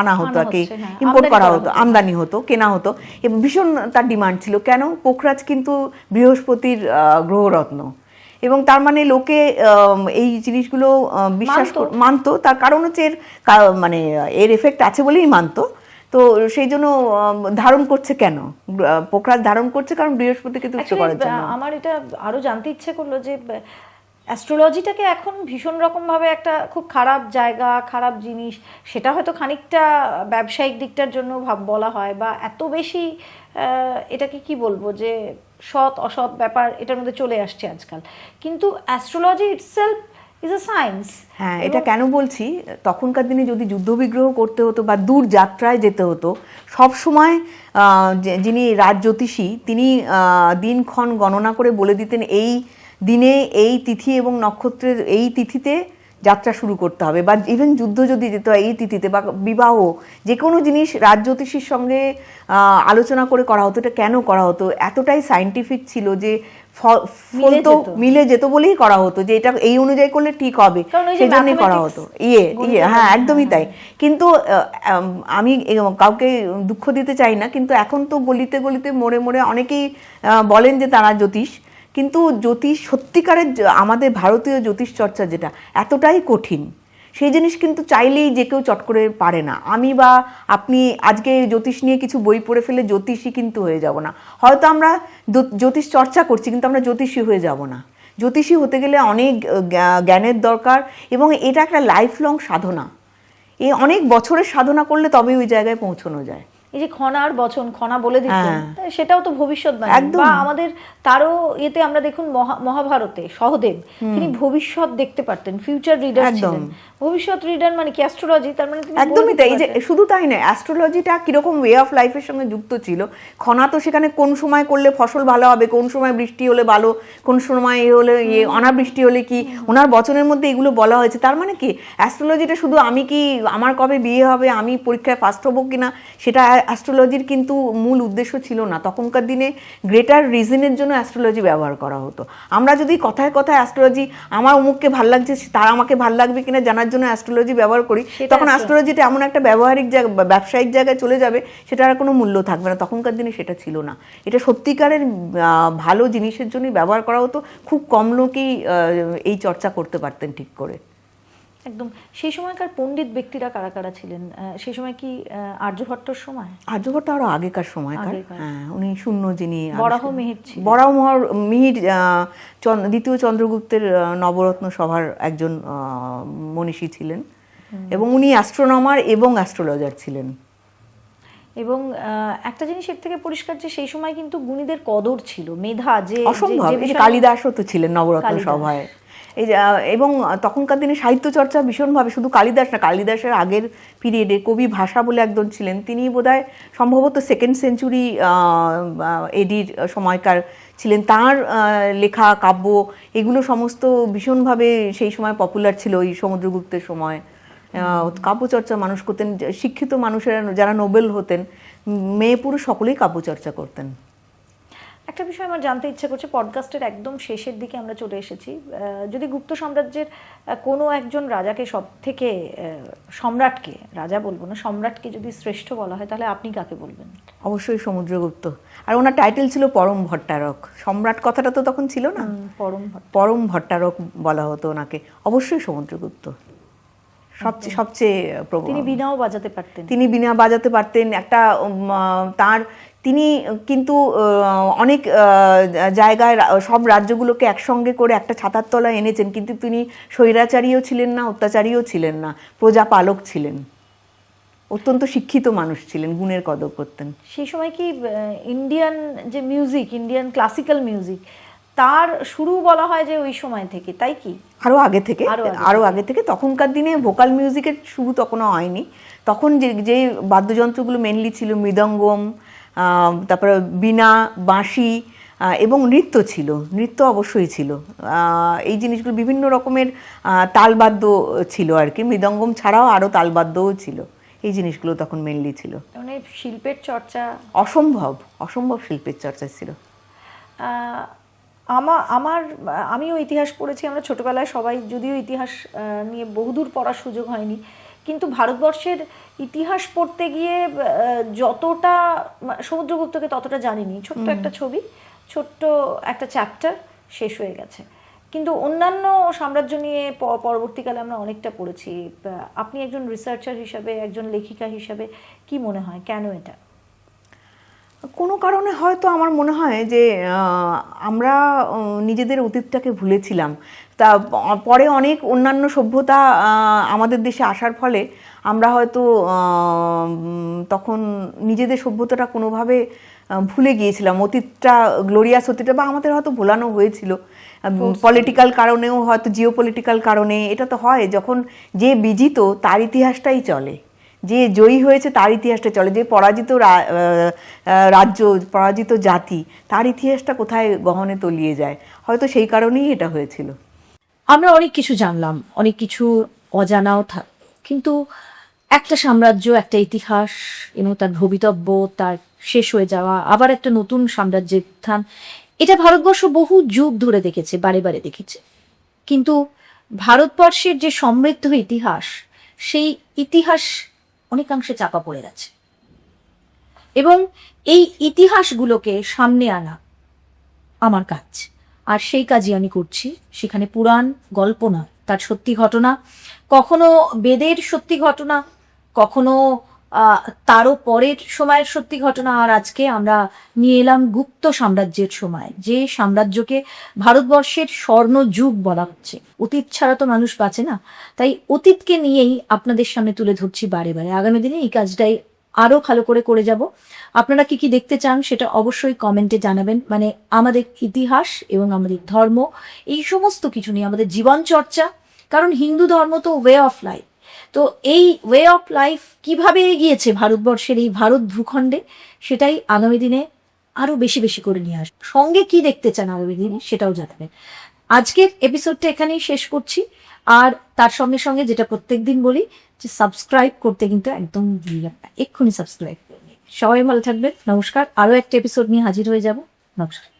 আনা হতো আর কি, ইম্পোর্ট করা হতো, আমদানি হতো, কেনা হতো, এবং ভীষণ তার ডিমান্ড ছিল। কেন? পোখরাজ কিন্তু করে গ্রহরত্ন, এবং তার মানে লোকে এই জিনিসগুলো বিশ্বাস মানতো। তার কারণ হচ্ছে মানে এর এফেক্ট আছে বলেই মানতো। তো সেই জন্য ধারণ করছে কেন, পোখরাজ ধারণ করছে কারণ বৃহস্পতিকে তুষ্ট করার জন্য। আমার এটা আরো জানতে ইচ্ছে করলো যে অ্যাস্ট্রোলজিটাকে এখন ভীষণ রকমভাবে একটা খুব খারাপ জায়গা, খারাপ জিনিস, সেটা হয়তো খানিকটা ব্যবসায়িক দিকটার জন্য বলা হয়, বা এত বেশি এটাকে কি বলবো যে সৎ অসৎ ব্যাপার এটার মধ্যে চলে আসছে আজকাল। কিন্তু astrology itself is a science. হ্যাঁ, এটা কেন বলছি, তখনকার দিনে যদি যুদ্ধবিগ্রহ করতে হতো বা দূর যাত্রায় যেতে হতো, সব সময় যিনি রাজজ্যোতিষী তিনি দিনক্ষণ গণনা করে বলে দিতেন এই দিনে এই তিথি এবং নক্ষত্রের এই তিথিতে যাত্রা শুরু করতে হবে, বা ইভেন যুদ্ধ যদি যেতে হয় এই তিথিতে, বা বিবাহ, যে কোনো জিনিস রাজজ্যোতিষীর সঙ্গে আলোচনা করে করা হতো। এটা কেন করা হতো? এতটাই সায়েন্টিফিক ছিল যে ফল তো মিলে যেত বলেই করা হতো, যে এটা এই অনুযায়ী করলে ঠিক হবে, সেই জন্যই করা হতো। হ্যাঁ, একদমই তাই। কিন্তু আমি কাউকে দুঃখ দিতে চাই না, কিন্তু এখন তো গলিতে গলিতে মোড়ে মোড়ে অনেকেই বলেন যে তারা জ্যোতিষ, কিন্তু জ্যোতিষ সত্যিকারের আমাদের ভারতীয় জ্যোতিষ চর্চা যেটা এতটাই কঠিন, সেই জিনিস কিন্তু চাইলেই যে কেউ চট করে পারে না। আমি বা আপনি আজকে জ্যোতিষ নিয়ে কিছু বই পড়ে ফেলে জ্যোতিষী কিন্তু হয়ে যাব না। হয়তো আমরা জ্যোতিষ চর্চা করছি, কিন্তু আমরা জ্যোতিষী হয়ে যাব না। জ্যোতিষী হতে গেলে অনেক জ্ঞানের দরকার, এবং এটা একটা লাইফ লং সাধনা। এই অনেক বছরের সাধনা করলে তবে ওই জায়গায় পৌঁছানো যায়। এই যে খনা বলে দিতেন, সেটাও তো ভবিষ্যৎবাণী। বা আমাদের তারও এতে আমরা দেখুন মহাভারতে সহদেব, তিনি ভবিষ্যৎ দেখতে পারতেন, ফিউচার রিডার ছিলেন। ভবিষ্যৎ রিডার মানে কি অ্যাস্ট্রোলজি, তার মানে একদমই তাই। যে শুধু তাই নয়, অ্যাস্ট্রোলজিটা কিরকম ওয়ে অফ লাইফের সঙ্গে যুক্ত ছিল। খনা তো সেখানে কোন সময় করলে ফসল ভালো হবে, কোন সময় বৃষ্টি হলে ভালো, কোন সময় হলে অনাবৃষ্টি হলে কি, ওনার বচনের মধ্যে এগুলো বলা হয়েছে। তার মানে কি অ্যাস্ট্রোলজিটা শুধু আমি কি আমার কবে বিয়ে হবে, আমি পরীক্ষায় ফার্স্ট হবো কিনা, সেটা অ্যাস্ট্রোলজির কিন্তু মূল উদ্দেশ্য ছিল না। তখনকার দিনে গ্রেটার রিজনের জন্য অ্যাস্ট্রোলজি ব্যবহার করা হতো। আমরা যদি কথায় কথায় অ্যাস্ট্রোলজি, আমার অমুককে ভাল লাগছে তার আমাকে ভাল লাগবে কিনা জানার জন্য অ্যাস্ট্রোলজি ব্যবহার করি, তখন অ্যাস্ট্রোলজিটা এমন একটা ব্যবহারিক জায়গা, ব্যবসায়িক জায়গায় চলে যাবে, সেটার আর কোনো মূল্য থাকবে না। তখনকার দিনে সেটা ছিল না। এটা সত্যিকারের ভালো জিনিসের জন্যই ব্যবহার করা হতো। খুব কম লোকই এই চর্চা করতে পারতেন ঠিক করে। একদম। সেই সময়কার পণ্ডিত ব্যক্তিরা কারা কারা ছিলেন? সেই সময় কি আর্যভট্টর সময়? আর্যভট্ট আরো আগেকার সময়কার। হ্যাঁ, উনি শূন্য যিনি বরাহ মিহির ছিলেন। বরাহ মিহির দ্বিতীয় চন্দ্রগুপ্তের নবরত্ন সভার একজন মনীষী ছিলেন, এবং উনি অ্যাস্ট্রোনমার এবং অ্যাস্ট্রোলজার ছিলেন। এবং একটা জিনিস এর থেকে পরিষ্কার যে সেই সময় কিন্তু গুণীদের কদর ছিল, মেধা যে অসম্ভব। এই যে কালিদাসও তো ছিলেন নবরত্ন সভায়। এই যে এবং তখনকার দিনে সাহিত্য চর্চা ভীষণভাবে, শুধু কালিদাস না, কালিদাসের আগের পিরিয়ডে কবি ভাষা বলে একজন ছিলেন, তিনি বোধহয় সম্ভবত 2nd সেঞ্চুরি এডির সময়কার ছিলেন। তার লেখা কাব্য এগুলো সমস্ত ভীষণভাবে সেই সময় পপুলার ছিল। ওই সমুদ্রগুপ্তের সময় কাব্যচর্চা মানুষ করতেন, শিক্ষিত মানুষেরা যারা নোবেল হতেন, মেয়ে পুরুষ সকলেই কাব্যচর্চা করতেন। একটা বিষয় আমার জানতে ইচ্ছে করছে, পডকাস্টের একদম শেষের দিকে আমরা চলে এসেছি। যদি গুপ্ত সাম্রাজ্যের কোনো একজন রাজাকে সব থেকে সম্রাটকে, রাজা বলবো না, সম্রাটকে যদি শ্রেষ্ঠ বলা হয়, তাহলে আপনি কাকে বলবেন? অবশ্যই সমুদ্রগুপ্ত। আর ওনার টাইটেল ছিল পরম ভট্টারক। সম্রাট কথাটা তো তখন ছিল না, পরম ভট্টারক বলা হতো ওনাকে। অবশ্যই সমুদ্রগুপ্ত সবচেয়ে তিনি বীণাও বাজাতে পারতেন। তিনি বীণা বাজাতে পারতেন। একটা তিনি কিন্তু অনেক জায়গায় সব রাজ্যগুলোকে একসঙ্গে করে একটা ছাতার তলায় এনেছেন, কিন্তু তিনি স্বৈরাচারীও ছিলেন না, অত্যাচারীও ছিলেন না, প্রজাপালক ছিলেন। অত্যন্ত শিক্ষিত মানুষ ছিলেন, গুণের কদর করতেন। সেই সময় কি ইন্ডিয়ান যে মিউজিক, ইন্ডিয়ান ক্লাসিক্যাল মিউজিক, তার শুরু বলা হয় যে ওই সময় থেকে, তাই কি? আরও আগে থেকে। তখনকার দিনে ভোকাল মিউজিকের শুরু তখনও হয়নি। তখন যে বাদ্যযন্ত্রগুলো মেনলি ছিল মৃদঙ্গম, তারপরে বীণা, বাঁশি এবং নৃত্য ছিল। নৃত্য অবশ্যই ছিল। এই জিনিসগুলো বিভিন্ন রকমের তালবাদ্য ছিল আর কি। মৃদঙ্গম ছাড়াও আরও তালবাদ্যও ছিল। এই জিনিসগুলো তখন মেনলি ছিল। মানে শিল্পের চর্চা অসম্ভব শিল্পের চর্চা ছিল। আমিও ইতিহাস পড়েছি, আমরা ছোটবেলায় সবাই, যদিও ইতিহাস নিয়ে বহুদূর পড়ার সুযোগ হয়নি, কিন্তু ভারতবর্ষের ইতিহাস পড়তে গিয়ে যতটা সমুদ্রগুপ্তকে ততটা জানিনি। ছোট্ট একটা ছবি, ছোট্ট একটা চ্যাপ্টার, শেষ হয়ে গেছে। কিন্তু অন্যান্য সাম্রাজ্য নিয়ে পরবর্তীকালে আমরা অনেকটা পড়েছি। আপনি একজন রিসার্চার হিসাবে, একজন লেখিকা হিসাবে কি মনে হয়, কেন এটা? কোনো কারণে হয়তো আমার মনে হয় যে আমরা নিজেদের অতীতটাকে ভুলেছিলাম। তা পরে অনেক অন্যান্য সভ্যতা আমাদের দেশে আসার ফলে আমরা হয়তো তখন নিজেদের সভ্যতাটা কোনোভাবে ভুলে গিয়েছিলাম। অতীতটা, গ্লোরিয়াস অতীতটা বা আমাদের হয়তো ভোলানো হয়েছিল পলিটিক্যাল কারণেও, হয়তো জিওপলিটিক্যাল কারণে। এটা তো হয়, যখন যে বিজিত তার ইতিহাসটাই চলে, যে জয়ী হয়েছে তার ইতিহাসটা চলে, যে পরাজিত রাজ্য, পরাজিত জাতি, তার ইতিহাসটা কোথায় গহনে তলিয়ে যায়। হয়তো সেই কারণেই এটা হয়েছিল। আমরা অনেক কিছু জানলাম, অনেক কিছু অজানাও কিন্তু একটা সাম্রাজ্য, একটা ইতিহাস এবং তার ভবিতব্য, তার শেষ হয়ে যাওয়া, আবার একটা নতুন সাম্রাজ্যের উত্থান, এটা ভারতবর্ষ বহু যুগ ধরে দেখেছে, বারে বারে দেখেছে। কিন্তু ভারতবর্ষের যে সমৃদ্ধ ইতিহাস, সেই ইতিহাস অনেকাংশে চাপা পড়ে গেছে, এবং এই ইতিহাসগুলোকে সামনে আনা আমার কাজ, আর সেই কাজই আমি করছি। সেখানে পুরাণ গল্প না, তার সত্যি ঘটনা, কখনো বেদের সত্যি ঘটনা, কখনো তারও পরের সময়ের সত্যি ঘটনা। আর আজকে আমরা নিয়ে এলাম গুপ্ত সাম্রাজ্যের সময়, যে সাম্রাজ্যকে ভারতবর্ষের স্বর্ণ যুগ বলা হচ্ছে। অতীত ছাড়া তো মানুষ বাঁচে না, তাই অতীতকে নিয়েই আপনাদের সামনে তুলে ধরছি বারে বারে। আগামী দিনে এই কাজটাই আরও ভালো করে যাব। আপনারা কি কি দেখতে চান সেটা অবশ্যই কমেন্টে জানাবেন। মানে আমাদের ইতিহাস এবং আমাদের ধর্ম, এই সমস্ত কিছু নিয়ে আমাদের জীবন চর্চা, কারণ হিন্দু ধর্ম তো ওয়ে অফ লাইফ। তো এই ওয়ে অফ লাইফ কিভাবে এগিয়েছে ভারতবর্ষের এই ভারত ভূখণ্ডে, সেটাই আগামী দিনে আরো বেশি বেশি করে নিয়ে আসবে। সঙ্গে কি দেখতে চান আগামী দিনে সেটাও জানাবেন। আজকের এপিসোডটা এখানেই শেষ করছি। আর তার সঙ্গে সঙ্গে যেটা প্রত্যেকদিন বলি, যে সাবস্ক্রাইব করতে কিন্তু একদম এক্ষুনি সাবস্ক্রাইব করবেন। সবাই ভালো থাকবেন, নমস্কার। আরো একটা এপিসোড নিয়ে হাজির হয়ে যাব। নমস্কার।